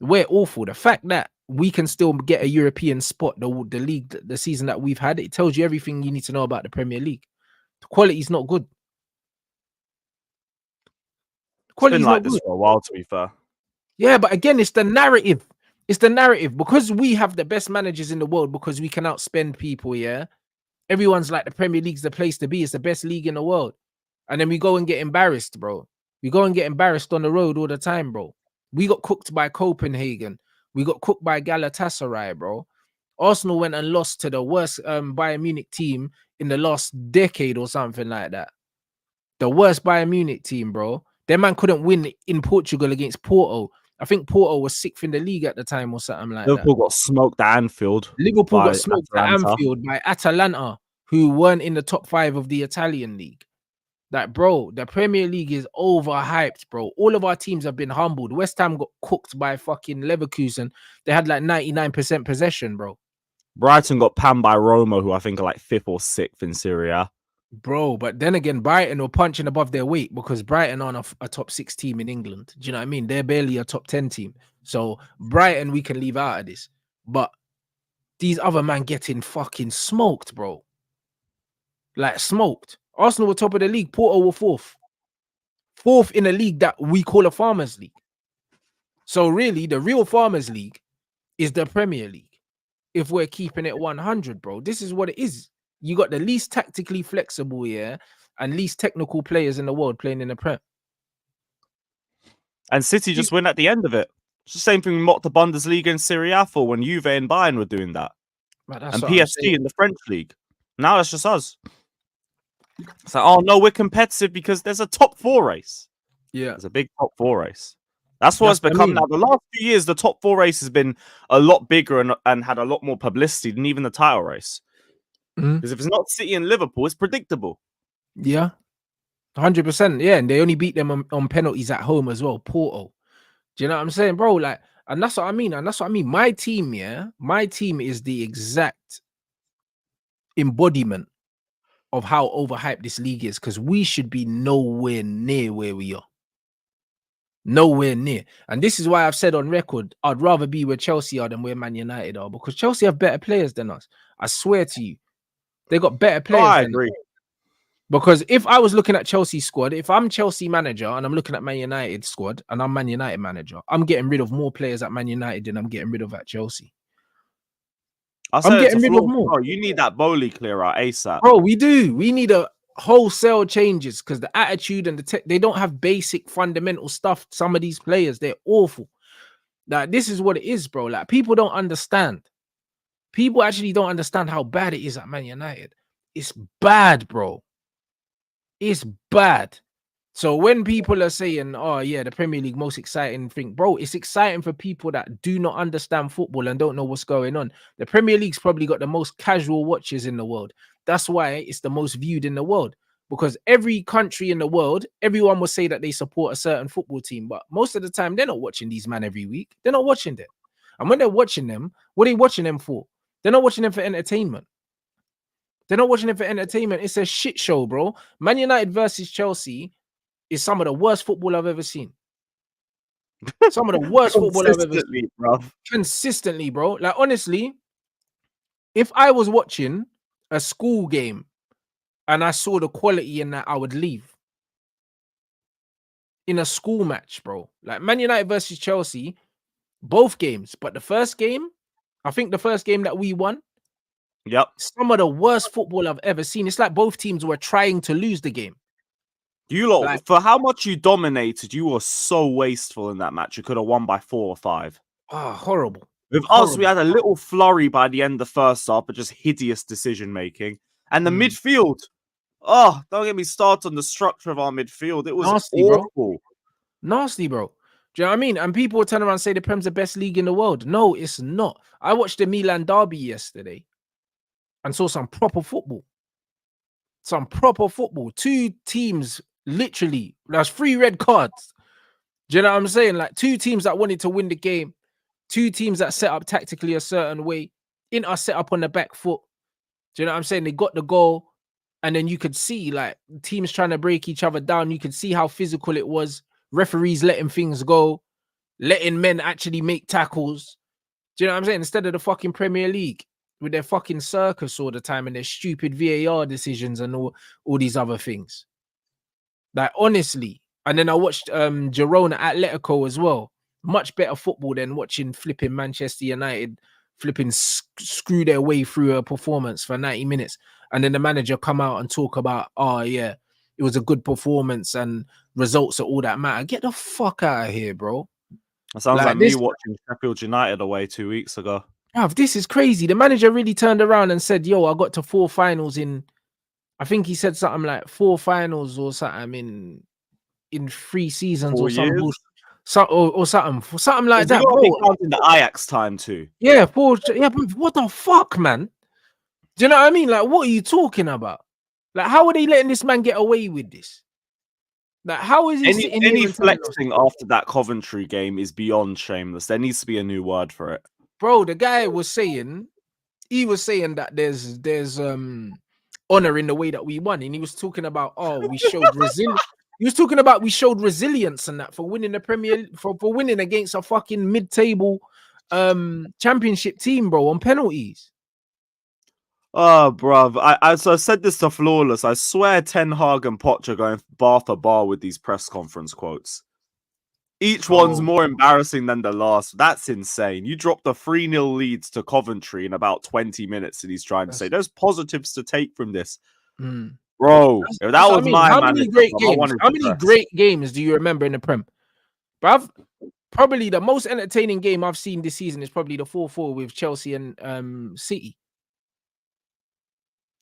We're awful. The fact that we can still get a European spot, the league, the season that we've had, it tells you everything you need to know about the Premier League. The quality is not good. It's been like this for a while, to be fair. Yeah, but again, it's the narrative. It's the narrative. Because we have the best managers in the world, because we can outspend people, yeah? Everyone's like, the Premier League's the place to be. It's the best league in the world. And then we go and get embarrassed, bro. We go and get embarrassed on the road all the time, bro. We got cooked by Copenhagen. We got cooked by Galatasaray, bro. Arsenal went and lost to the worst Bayern Munich team in the last decade or something like that. The worst Bayern Munich team, bro. Their man couldn't win in Portugal against Porto. I think Porto was 6th in the league at the time or something like Liverpool that. got smoked at Anfield. Liverpool got smoked at Anfield by Atalanta, who weren't in the top 5 of the Italian league. Like, bro, the Premier League is overhyped, bro. All of our teams have been humbled. West Ham got cooked by fucking Leverkusen. They had like 99% possession, bro. Brighton got panned by Roma, who I think are like 5th or 6th in Serie A. Bro, but then again, Brighton were punching above their weight because Brighton aren't a top 6 team in England. Do you know what I mean? They're barely a top 10 team. So Brighton, we can leave out of this. But these other men getting fucking smoked, bro. Like, smoked. Arsenal were top of the league. Porto were 4th. 4th in a league that we call a Farmers League. So really, the real Farmers League is the Premier League. If we're keeping it 100, bro. This is what it is. You got the least tactically flexible here and least technical players in the world playing in the Prem. And City just win at the end of it. It's the same thing we mocked the Bundesliga and Serie A for when Juve and Bayern were doing that. And PSG in the French league. Now it's just us. It's like, oh no, we're competitive because there's a top 4 race. Yeah. There's a big top 4 race. That's what it's become now. The last few years, the top 4 race has been a lot bigger and had a lot more publicity than even the title race. Because if it's not City and Liverpool, it's predictable. Yeah. 100%. Yeah. And they only beat them on penalties at home as well. Porto. Do you know what I'm saying, bro? Like, and that's what I mean. And that's what I mean. My team, yeah, my team is the exact embodiment of how overhyped this league is, because we should be nowhere near where we are. Nowhere near. And this is why I've said on record, I'd rather be where Chelsea are than where Man United are, because Chelsea have better players than us. I swear to you. They got better players I than agree. us. Because if I was looking at Chelsea squad, if I'm Chelsea manager and I'm looking at Man United squad and I'm Man United manager, I'm getting rid of more players at Man United than I'm getting rid of at Chelsea. I'm getting rid of more. Bro, you need that Bowley clear out ASAP. Bro, we do. We need a wholesale changes because the attitude and they don't have basic fundamental stuff. Some of these players, they're awful. Like, this is what it is, bro. Like, people don't understand. People actually don't understand how bad it is at Man United. It's bad, bro. It's bad. So when people are saying, oh yeah, the Premier League most exciting thing, bro, it's exciting for people that do not understand football and don't know what's going on. The Premier League's probably got the most casual watchers in the world. That's why it's the most viewed in the world, because every country in the world, everyone will say that they support a certain football team, but most of the time they're not watching these men every week. They're not watching them. And when they're watching them, what are they watching them for? They're not watching them for entertainment. They're not watching it for entertainment. It's a shit show, bro. Man United versus Chelsea is some of the worst football I've ever seen. Some of the worst football I've ever seen. Bro. Consistently, bro. Like, honestly, if I was watching a school game and I saw the quality in that, I would leave. In a school match, bro. Like, Man United versus Chelsea, both games. But the first game, I think the first game that we won, yep, some of the worst football I've ever seen. It's like both teams were trying to lose the game. You lot, like, for how much you dominated, you were so wasteful in that match. You could have won by 4 or 5. Oh, horrible. With us, we had a little flurry by the end of the first half, but just hideous decision making. And the midfield, oh, don't get me started on the structure of our midfield. It was nasty, awful. Bro. Nasty, bro. Do you know what I mean? And people turn around and say the Prem's the best league in the world. No, it's not. I watched the Milan derby yesterday and saw some proper football. Some proper football. 2 teams, literally, there's 3 red cards. Do you know what I'm saying? Like, 2 teams that wanted to win the game. 2 teams that set up tactically a certain way. Inter set up on the back foot. Do you know what I'm saying? They got the goal, and then you could see like teams trying to break each other down. You could see how physical it was. Referees letting things go, letting men actually make tackles. Do you know what I'm saying? Instead of the fucking Premier League with their fucking circus all the time and their stupid VAR decisions and all these other things. Like, honestly. And then I watched Girona Atletico as well. Much better football than watching flipping Manchester United flipping screw their way through a performance for 90 minutes. And then the manager come out and talk about, oh, yeah, it was a good performance and results are all that matter. Get the fuck out of here, bro. That sounds like me watching Sheffield United away 2 weeks ago. Bruv, this is crazy. The manager really turned around and said, yo, I got to 4 finals in, I think he said something like 4 finals or something in 3 seasons 4 or something. years? Something like that, bro. bro. In the Ajax time too. Yeah, but what the fuck, man? Do you know what I mean? Like, what are you talking about? Like, how are they letting this man get away with this? Like, how is he sitting here? Any flexing after that Coventry game is beyond shameless. There needs to be a new word for it. Bro, the guy was saying, that there's honor in the way that we won, and he was talking about, oh, we showed resilience. He was talking about we showed resilience and that for winning the Premier for winning against a fucking mid-table championship team, bro, on penalties. Oh, bruv. I said this to Flawless. I swear Ten Hag and Poch are going bar for bar with these press conference quotes. Each one's more embarrassing than the last. That's insane. You dropped the 3-0 leads to Coventry in about 20 minutes, and he's trying to say there's positives to take from this. Bro, if that was my how many great games do you remember in the Prem? Bruv, probably the most entertaining game I've seen this season is probably the 4-4 with Chelsea and City.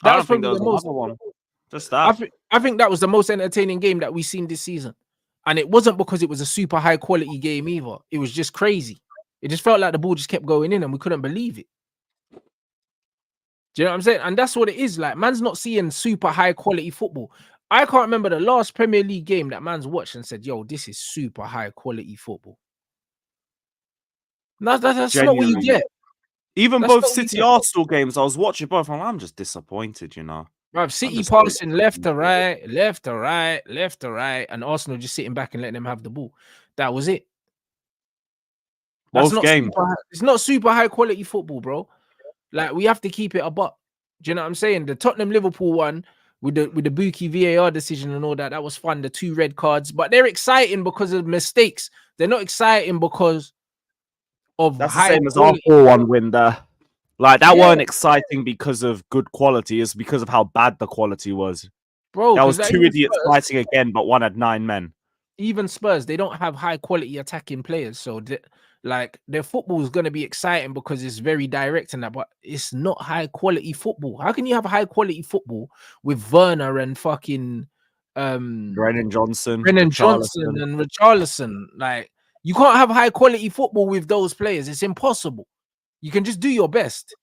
That was probably the most one. Just that. I think that was the most entertaining game that we've seen this season. And it wasn't because it was a super high quality game either. It was just crazy. It just felt like the ball just kept going in and we couldn't believe it. Do you know what I'm saying? And that's what it is. Like, man's not seeing super high quality football. I can't remember the last Premier League game that man's watched and said, yo, this is super high quality football. That's not what you get. Even both City Arsenal games, I was watching both. I'm just disappointed, you know. Right, City passing left to right, and Arsenal just sitting back and letting them have the ball. That was it. Both games. It's not super high quality football, bro. Like, we have to keep it a buck. Do you know what I'm saying? The Tottenham Liverpool one with the Buki VAR decision and all that, that was fun. The 2 red cards, but they're exciting because of mistakes. They're not exciting because of that's the same as our 4-1 win there. Like, that weren't exciting because of good quality. It's because of how bad the quality was. Bro, that was 2 idiots fighting again, but one had 9 men. Even Spurs, they don't have high quality attacking players. So, their football is going to be exciting because it's very direct and that, but it's not high quality football. How can you have high quality football with Werner and fucking Brennan Johnson and Richarlison? Like, you can't have high quality football with those players. It's impossible. You can just do your best.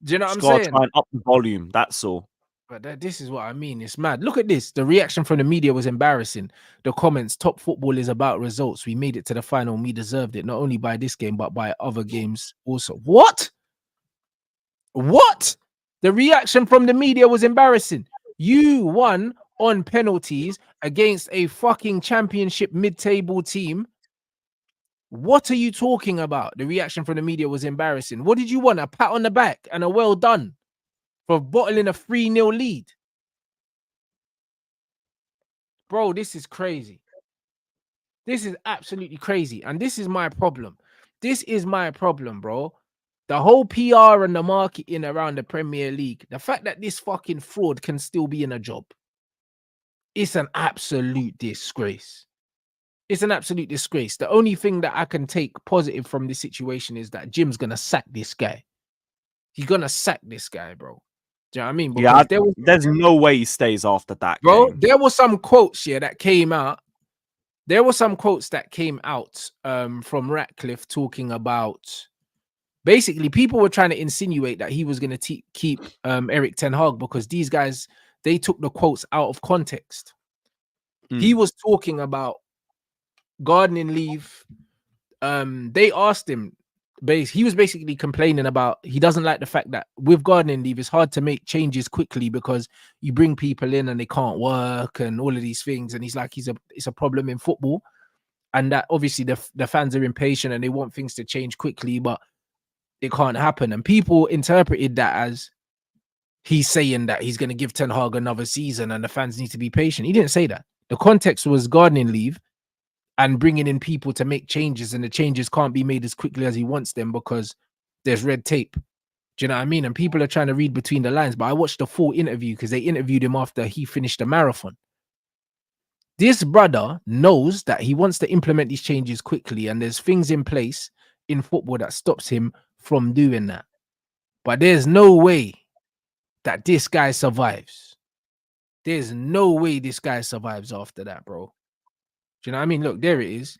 Do you know what I'm saying? Try and up the volume. That's all. But this is what I mean. It's mad. Look at this. The reaction from the media was embarrassing. The comments: top football is about results. We made it to the final and we deserved it, not only by this game, but by other games also. What? The reaction from the media was embarrassing. You won on penalties against a fucking championship mid-table team. What are you talking about? The reaction from the media was embarrassing. What did you want? A pat on the back and a well done for bottling a 3-0 lead? Bro, this is crazy. This is absolutely crazy. And this is my problem. This is my problem, bro. The whole PR and the marketing around the Premier League, the fact that this fucking fraud can still be in a job, it's an absolute disgrace. It's an absolute disgrace. The only thing that I can take positive from this situation is that Jim's going to sack this guy. He's going to sack this guy, bro. Do you know what I mean? Because there's no way he stays after that, bro. Game. There were some quotes here that came out. There were some quotes that came out from Ratcliffe talking about, basically, people were trying to insinuate that he was going to keep Eric Ten Hag because these guys, they took the quotes out of context. He was talking about gardening leave. They asked him, he was basically complaining about he doesn't like the fact that with gardening leave it's hard to make changes quickly because you bring people in and they can't work and all of these things. And he's like, it's a problem in football, and that obviously the fans are impatient and they want things to change quickly, but it can't happen. And people interpreted that as he's saying that he's going to give Ten Hag another season and the fans need to be patient. He didn't say that. The context was gardening leave and bringing in people to make changes, and the changes can't be made as quickly as he wants them because there's red tape. Do you know what I mean? And people are trying to read between the lines, but I watched the full interview because they interviewed him after he finished the marathon. This brother knows that he wants to implement these changes quickly, and there's things in place in football that stops him from doing that. But there's no way that this guy survives. There's no way this guy survives after that, bro. Do you know what I mean? Look, there it is.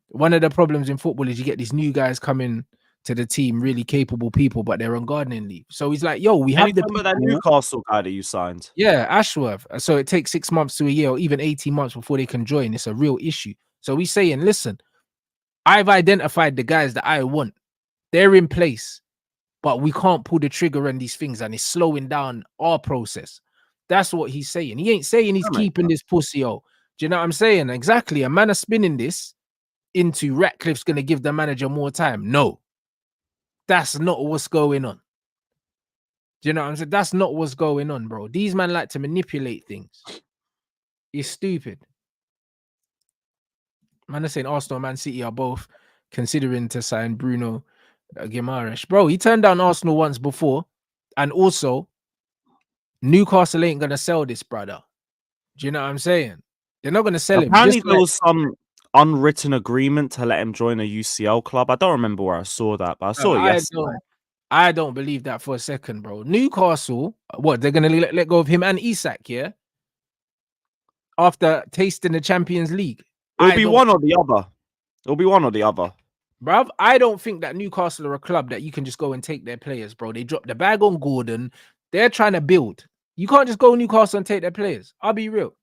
One of the problems in football is you get these new guys coming to the team, really capable people, but they're on gardening leave. So he's like, yo, we have the people. That Newcastle guy that you signed. Yeah, Ashworth. So it takes 6 months to a year or even 18 months before they can join. It's a real issue. So he's saying, listen, I've identified the guys that I want. They're in place, but we can't pull the trigger on these things, and it's slowing down our process. That's what he's saying. He ain't saying he's keeping this pussy. Do you know what I'm saying? Exactly. A man is spinning this into Ratcliffe's going to give the manager more time. No, that's not what's going on. Do you know what I'm saying? That's not what's going on, bro. These men like to manipulate things. It's stupid. Man, are saying Arsenal and Man City are both considering to sign Bruno Guimaraes. Bro, he turned down Arsenal once before. And also, Newcastle ain't going to sell this, brother. Do you know what I'm saying? They're not going to sell him. Apparently, there was some unwritten agreement to let him join a UCL club. I don't remember where I saw that, but I saw it yesterday. I don't believe that for a second, bro. Newcastle, what, they're going to let go of him and Isak, yeah? After tasting the Champions League. It'll be one or the other. It'll be one or the other. Bruv, I don't think that Newcastle are a club that you can just go and take their players, bro. They dropped the bag on Gordon. They're trying to build. You can't just go Newcastle and take their players. I'll be real.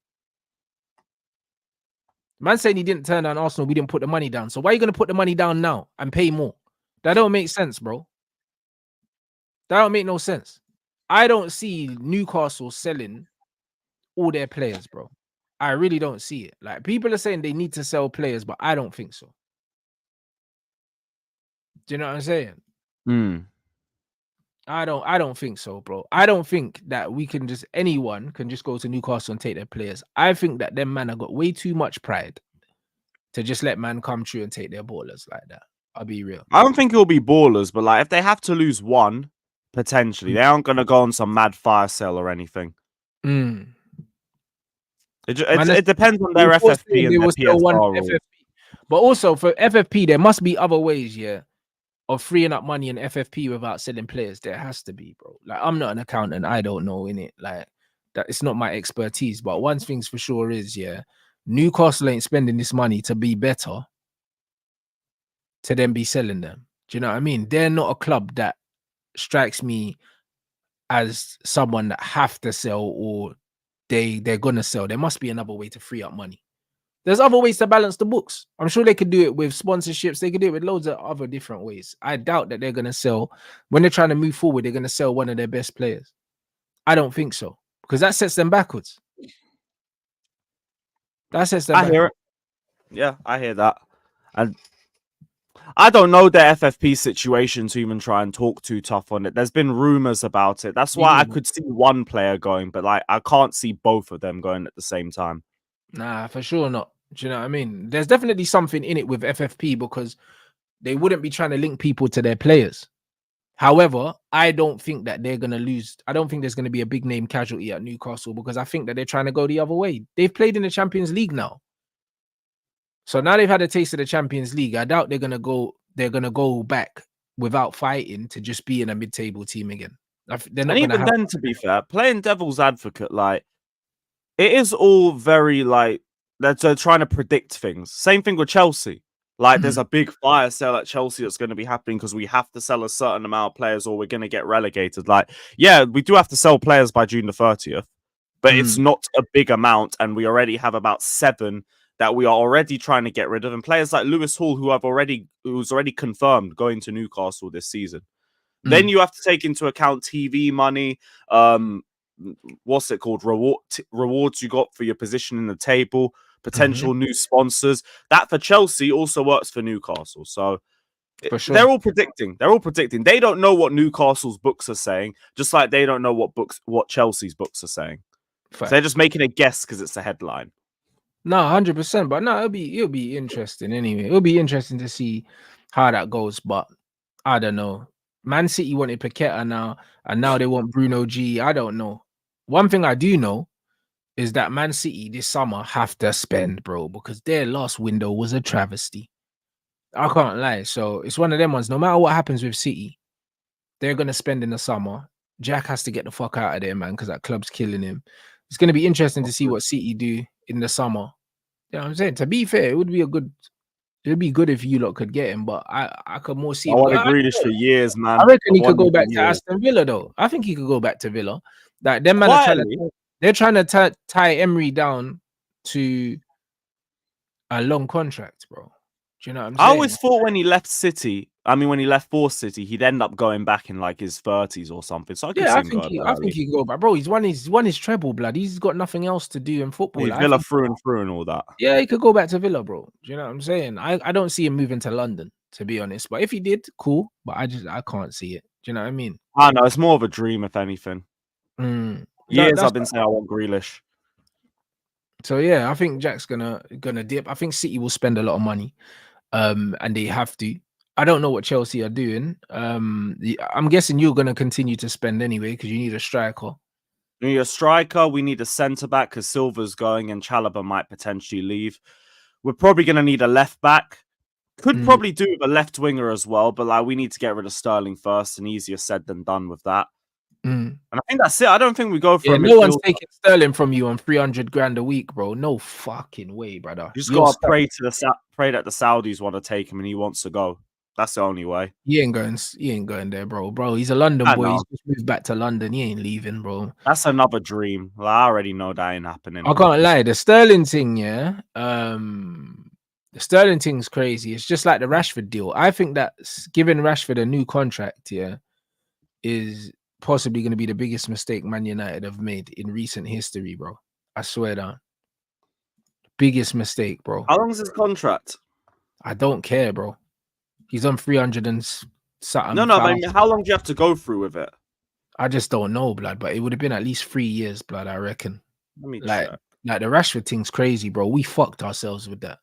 Man saying he didn't turn down Arsenal, we didn't put the money down. So why are you going to put the money down now and pay more? That don't make sense, bro. That don't make no sense. I don't see Newcastle selling all their players, bro. I really don't see it. Like, people are saying they need to sell players, but I don't think so. Do you know what I'm saying? I don't think so, bro. I don't think that anyone can just go to Newcastle and take their players. I think that them man have got way too much pride to just let man come through and take their ballers like that. I'll be real. I don't think it'll be ballers, but like if they have to lose one, potentially, they aren't gonna go on some mad fire sale or anything. It depends on their FFP and their PSR. But also for FFP, there must be other ways, yeah, of freeing up money in FFP without selling players. There has to be, bro. Like, I'm not an accountant. I don't know in it. Like, that it's not my expertise. But one thing's for sure is, yeah, Newcastle ain't spending this money to be better to then be selling them. Do you know what I mean? They're not a club that strikes me as someone that have to sell or they're gonna sell. There must be another way to free up money. There's other ways to balance the books. I'm sure they could do it with sponsorships. They could do it with loads of other different ways. I doubt that they're gonna sell when they're trying to move forward. They're gonna sell one of their best players. I don't think so, because that sets them backwards. That sets them. I hear it. Yeah, I hear that, and I don't know the FFP situation to even try and talk too tough on it. There's been rumors about it. That's why I could see one player going, but like I can't see both of them going at the same time. Nah, for sure not. Do you know what I mean? There's definitely something in it with FFP because they wouldn't be trying to link people to their players. However, I don't think that they're going to lose. I don't think there's going to be a big name casualty at Newcastle because I think that they're trying to go the other way. They've played in the Champions League now. So now they've had a taste of the Champions League. I doubt they're going to go back without fighting to just be in a mid-table team again. They're not. And even then, to be fair, playing devil's advocate, like, it is all very like they're trying to predict things. Same thing with Chelsea. Like, there's a big fire sale at Chelsea that's going to be happening because we have to sell a certain amount of players or we're going to get relegated. Like, yeah, we do have to sell players by June the 30th, but it's not a big amount. And we already have about 7 that we are already trying to get rid of, and players like Lewis Hall, who's already confirmed going to Newcastle this season. Then you have to take into account TV money, what's it called? Rewards you got for your position in the table, potential new sponsors. That for Chelsea also works for Newcastle. So For sure. they're all predicting. They don't know what Newcastle's books are saying, just like they don't know what Chelsea's books are saying. So they're just making a guess because it's a headline. No, 100%. But no, it'll be interesting anyway. It'll be interesting to see how that goes. But I don't know. Man City wanted Paqueta now, and now they want Bruno G. I don't know. One thing I do know is that Man City this summer have to spend, bro, because their last window was a travesty. I can't lie. So it's one of them ones. No matter what happens with City, they're gonna spend in the summer. Jack has to get the fuck out of there, man, because that club's killing him. It's gonna be interesting to see what City do in the summer. You know what I'm saying? To be fair, it'd be good if you lot could get him, but I could more see I him. want Grealish for years, man. I reckon he could go back to Aston Villa, though. I think he could go back to Villa. Like them man they're trying to tie Emery down to a long contract, bro. Do you know what I'm saying? I always thought when he left for City, he'd end up going back in like his 30s or something. So I think he can go back, bro. He's won his treble, blood. He's got nothing else to do in football. He's Villa through and through and all that. Yeah, he could go back to Villa, bro. Do you know what I'm saying? I don't see him moving to London, to be honest. But if he did, cool. But I can't see it. Do you know what I mean? I know it's more of a dream, if anything. Years I've been saying I want Grealish. So yeah, I think Jack's gonna dip. I think City will spend a lot of money, and they have to. I don't know what Chelsea are doing. I'm guessing you're gonna continue to spend anyway because you need a striker. We need a striker. We need a centre back because Silva's going and Chalobah might potentially leave. We're probably gonna need a left back. Could probably do with a left winger as well, but like we need to get rid of Sterling first, and easier said than done with that. And I think that's it. I don't think we go for a no one's taking Sterling from you on 300 grand a week, bro. No fucking way, brother. You just gotta pray that the Saudis want to take him and he wants to go. That's the only way. He ain't going there, bro. Bro, he's a London boy. He's just moved back to London. He ain't leaving, bro. That's another dream. Like, I already know that ain't happening. I can't lie. The Sterling thing, yeah. The Sterling thing's crazy. It's just like the Rashford deal. I think that giving Rashford a new contract, yeah, is possibly going to be the biggest mistake Man United have made in recent history, bro. I swear down. Biggest mistake, bro. How long is his contract? I don't care, bro. He's on 300 and something. No, but how long do you have to go through with it? I just don't know, blood. But it would have been at least 3 years, blood, I reckon. Let me like check. the Rashford thing's crazy, bro. We fucked ourselves with that.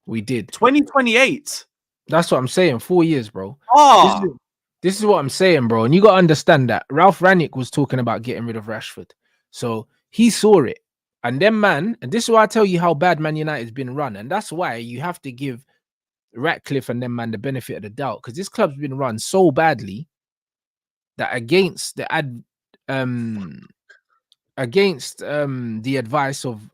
We did. 2028. That's what I'm saying. 4 years, bro. Oh. This is what I'm saying, bro. And you got to understand that Ralph Rangnick was talking about getting rid of Rashford. So he saw it. And then, man, and this is why I tell you how bad Man United's been run. And that's why you have to give Ratcliffe and them, man, the benefit of the doubt. Because this club's been run so badly that against the advice of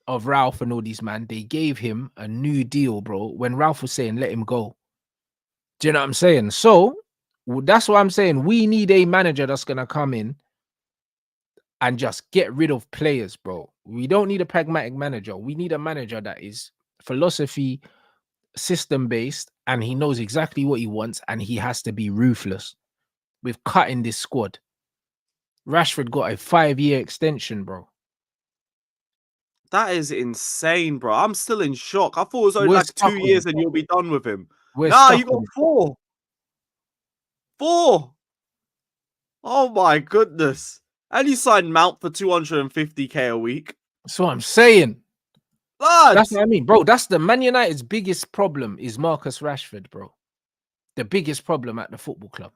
Ralph and all these, man, they gave him a new deal, bro. When Ralph was saying, let him go. Do you know what I'm saying? So that's what I'm saying. We need a manager that's going to come in and just get rid of players, bro. We don't need a pragmatic manager. We need a manager that is philosophy, system-based, and he knows exactly what he wants, and he has to be ruthless with cutting this squad. Rashford got a 5-year extension, bro. That is insane, bro. I'm still in shock. I thought it was only like 2 years and you'll be done with him. Nah, you got 4. 4. Oh my goodness. And you signed Mount for 250k a week. That's what I'm saying. Lads. That's what I mean, bro. That's the Man United's biggest problem is Marcus Rashford, bro. The biggest problem at the football club.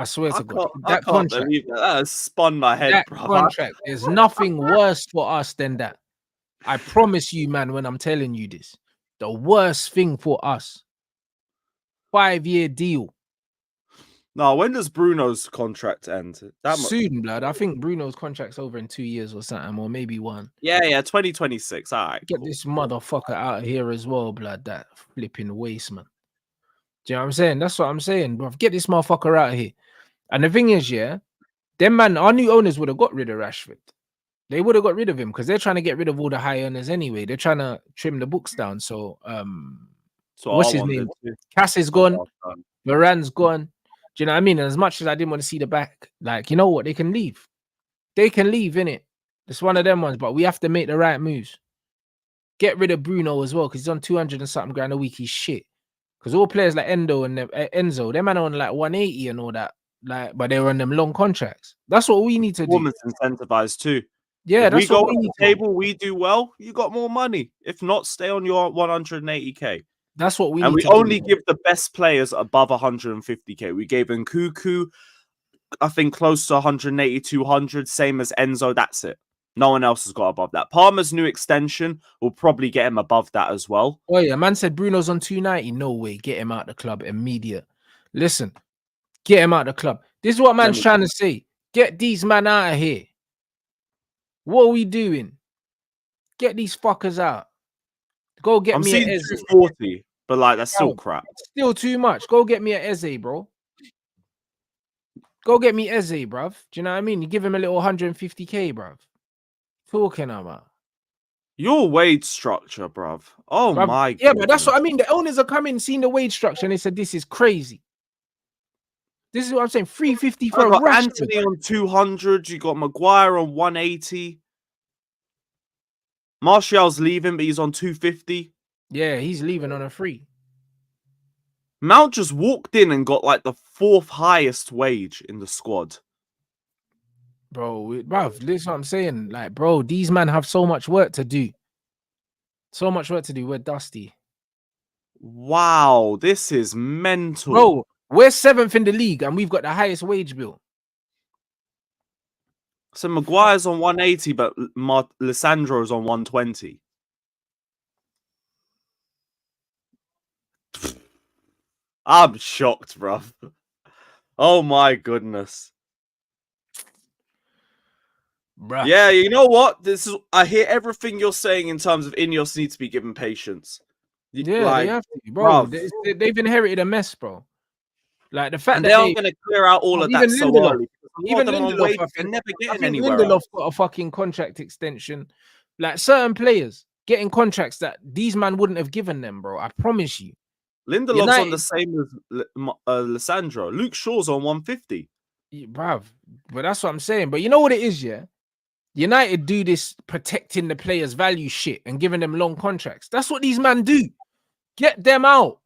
I swear to God. I can't believe that. That has spun my head, bro. Contract. There's nothing worse for us than that. I promise you, man, when I'm telling you this. The worst thing for us. 5-year deal. No, when does Bruno's contract end? Soon, blood. I think Bruno's contract's over in 2 years or something, or maybe 1. Yeah, 2026. All right. Get this motherfucker out of here as well, blood. That flipping waste, man. Do you know what I'm saying? That's what I'm saying, bro. Get this motherfucker out of here. And the thing is, yeah, them man, our new owners would have got rid of Rashford. They would have got rid of him because they're trying to get rid of all the high earners anyway. They're trying to trim the books down. So That's what what's I his wanted name? to. Cass is gone. Varane's gone. Do you know what I mean? And as much as I didn't want to see the back, like, you know what? They can leave. They can leave, innit? It's one of them ones, but we have to make the right moves. Get rid of Bruno as well, because he's on 200 and something grand a week. He's shit. Because all players like Endo and Enzo, them man are on like 180 and all that. Like, but they're on them long contracts. That's what we need to do. Performance incentivized too. Yeah, if we that's go what we on need the to do. table, we do well, you got more money. If not, stay on your 180k. That's what we and need we to only do. give the best players above 150k. We gave Nkuku, I think, close to 180, 200, same as Enzo. That's it. No one else has got above that. Palmer's new extension will probably get him above that as well. Oh yeah, man said Bruno's on 290. No way, get him out the club immediate. Listen, get him out the club. This is what man's trying to say. Get these man out of here. What are we doing? Get these fuckers out. Go get I'm me seeing a Eze. 240, but like that's still crap. Still too much. Go get me a Eze, bro. Go get me Eze, bruv. Do you know what I mean? You give him a little 150k, bruv. Talking about. Your wage structure, bruv. Oh Bruv. my Yeah, goodness. but that's what I mean. The owners are coming, seeing the wage structure, and they said this is crazy. This is what I'm saying. 350 for I got Rashford. Anthony on 200. You got Maguire on 180. Martial's leaving, but he's on 250. Yeah, he's leaving on a free. Mount just walked in and got like the 4th highest wage in the squad. Bro, this is what I'm saying. Like, bro, these men have so much work to do. So much work to do. We're dusty. Wow, this is mental. Bro, we're 7th in the league and we've got the highest wage bill. So Maguire's on 180, but Lissandro's on 120. I'm shocked, bruv. Oh my goodness. Bruh. Yeah, you know what? I hear everything you're saying in terms of Ineos need to be given patience. Yeah, like, they have to, bro. They've inherited a mess, bro. Like the fact and that they aren't going to clear out all of that so early. Even Lindelof, they're never getting think anywhere. Lindelof got a fucking contract extension. Like certain players getting contracts that these man wouldn't have given them, bro. I promise you. Lindelof's on the same as Lissandro. Luke Shaw's on 150. Bruv, but that's what I'm saying. But you know what it is, yeah? United do this protecting the players' value shit and giving them long contracts. That's what these men do. Get them out.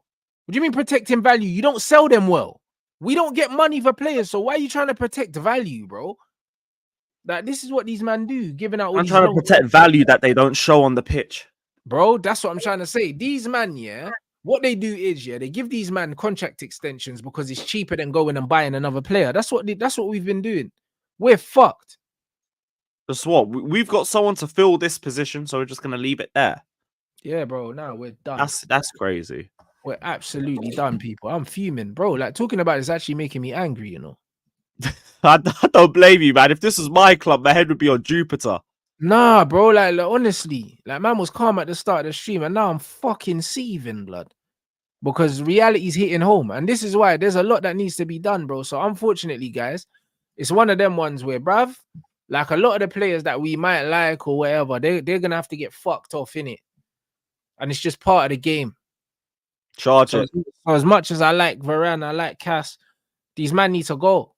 What do you mean protecting value? You don't sell them well. We don't get money for players, so why are you trying to protect value, bro? Like, this is what these men do, giving out all I'm these trying to protect value that they don't show on the pitch. Bro, that's what I'm trying to say. These man, yeah, what they do is, yeah, they give these man contract extensions because it's cheaper than going and buying another player. That's what we've been doing. We're fucked. That's what we've got someone to fill this position, so we're just gonna leave it there. Yeah, bro. Now we're done. That's crazy. We're absolutely done, people. I'm fuming, bro. Like talking about it's actually making me angry, you know. I don't blame you, man. If this was my club, my head would be on Jupiter. Nah, bro. Like honestly, like man was calm at the start of the stream, and now I'm fucking seething, blood. Because reality's hitting home, and this is why there's a lot that needs to be done, bro. So unfortunately, guys, it's one of them ones where, bruv, like a lot of the players that we might like or whatever, they're gonna have to get fucked off in it, and it's just part of the game. Charge it. So as much as I like Varane, I like Cass, these men need to go.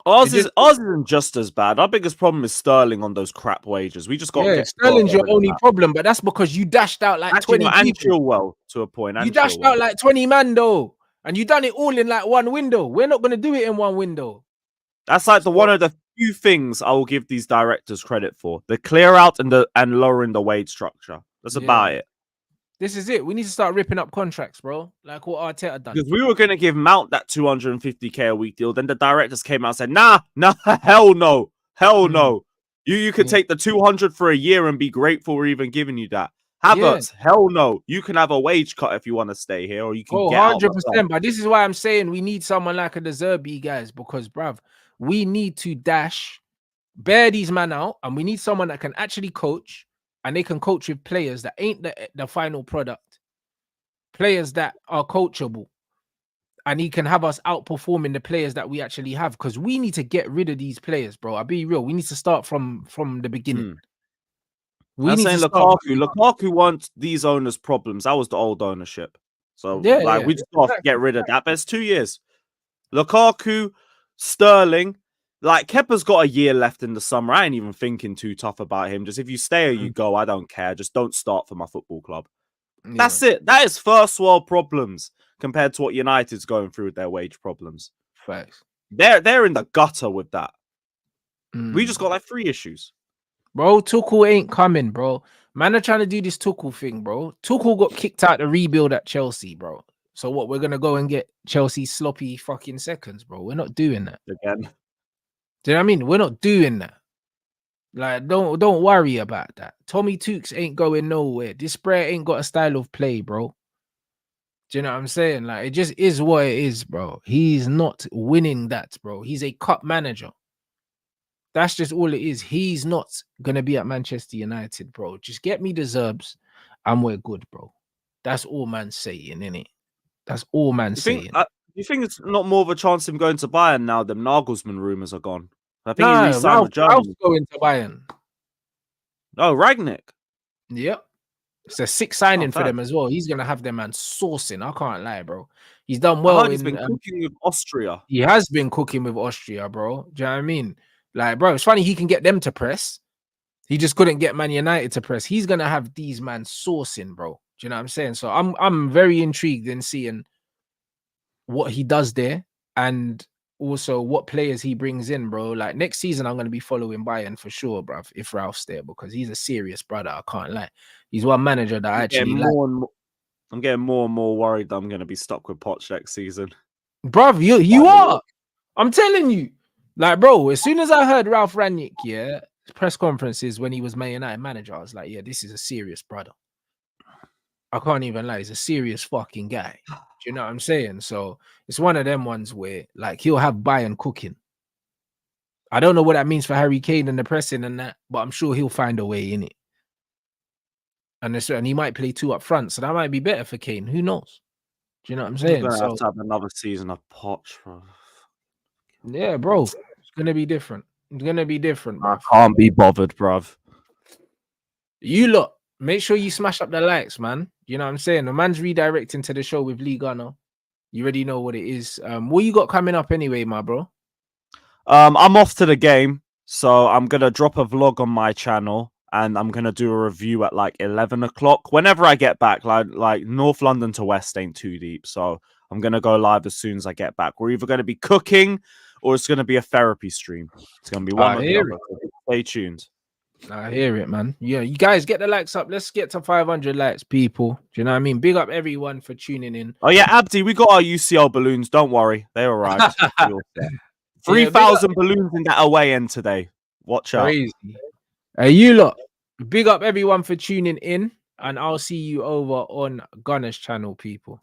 Ours isn't just as bad. Our biggest problem is Sterling on those crap wages. We just got to get Sterling's your only problem, but that's because you dashed out like 20 people. And Chilwell to a point. You dashed out like 20 man though, and you done it all in like one window. We're not gonna do it in one window. That's like one of the few things I will give these directors credit for: the clear out and lowering the wage structure. That's about it. This is it. We need to start ripping up contracts, bro. Like what Arteta done. Because we were going to give Mount that 250k a week deal. Then the directors came out and said, nah, hell no. Hell no. You could take the 200 for a year and be grateful we're even giving you that. Havertz, hell no. You can have a wage cut if you want to stay here, or you can get 100%. But this is why I'm saying we need someone like a De Zerbi, guys, because, bruv, we need to bear these men out, and we need someone that can actually coach. And they can coach with players that ain't the final product. Players that are coachable. and he can have us outperforming the players that we actually have, because we need to get rid of these players, bro. I'll be real. We need to start from the beginning. We I'm need saying to start. Lukaku weren't these owners' problems. That was the old ownership. So Yeah, we just got to get rid of that. But it's 2 years. Lukaku, Sterling, like Kepa's got a year left in the summer. I ain't even thinking too tough about him. Just if you stay or you go, I don't care. Just don't start for my football club. Yeah. That's it. That is first world problems compared to what United's going through with their wage problems. Facts. They're in the gutter with that. We just got like 3 issues. Bro, Tuchel ain't coming, bro. Man are trying to do this Tuchel thing, bro. Tuchel got kicked out the rebuild at Chelsea, bro. So what, we're gonna go and get Chelsea sloppy fucking seconds, bro? We're not doing that. Again. Do you know what I mean? We're not doing that. Like, don't worry about that. Tommy Tukes ain't going nowhere. This Sprayer ain't got a style of play, bro. Do you know what I'm saying? Like, it just is what it is, bro. He's not winning that, bro. He's a cup manager. That's just all it is. He's not gonna be at Manchester United, bro. Just get me the Zerbs and we're good, bro. That's all man's saying, innit? That's all man's saying. You think it's not more of a chance of him going to Bayern now than Nagelsmann rumours are gone? I think he Nah, re-signed with Germany. Ralph's going to Bayern. Oh, Ragnick. Yep. It's a 6 signing for them as well. He's gonna have them man sourcing. I can't lie, bro. He's done well. He's been cooking with Austria. He has been cooking with Austria, bro. Do you know what I mean? Like, bro, it's funny he can get them to press. He just couldn't get Man United to press. He's gonna have these man sourcing, bro. Do you know what I'm saying? So I'm very intrigued in seeing what he does there, and also what players he brings in, bro. Like, next season, I'm gonna be following Bayern for sure, bro. If Ralph's there, because he's a serious brother. I can't lie. He's one manager that I actually like. I'm getting more and more worried that I'm gonna be stuck with Poch next season. Bro, you are. I'm telling you. Like, bro, as soon as I heard Ralph Rangnick, press conferences when he was Man United manager, I was like, yeah, this is a serious brother. I can't even lie. He's a serious fucking guy. Do you know what I'm saying? So it's one of them ones where, like, he'll have Bayern cooking. I don't know what that means for Harry Kane and the pressing and that, but I'm sure he'll find a way in it. And he might play 2 up front, so that might be better for Kane. Who knows? Do you know what I'm saying? We're gonna have to have another season of Poch, bro. Yeah, bro. It's gonna be different. It's gonna be different, bro. I can't be bothered, bruv. You lot, make sure you smash up the likes, man. You know what I'm saying? The man's redirecting to the show with Lee Gunner. You already know what it is. What you got coming up anyway, my bro? I'm off to the game, so I'm gonna drop a vlog on my channel, and I'm gonna do a review at like 11 o'clock. Whenever I get back, like North London to West ain't too deep, so I'm gonna go live as soon as I get back. We're either gonna be cooking or it's gonna be a therapy stream. It's gonna be one or the other. Stay tuned. I hear it, man. Yeah, you guys get the likes up. Let's get to 500 likes, people. Do you know what I mean? Big up everyone for tuning in. Oh yeah, Abdi, we got our UCL balloons. Don't worry, they arrived. 3,000 balloons in that away end today. Watch out. Crazy. Hey, you lot. Big up everyone for tuning in, and I'll see you over on Gunner's channel, people.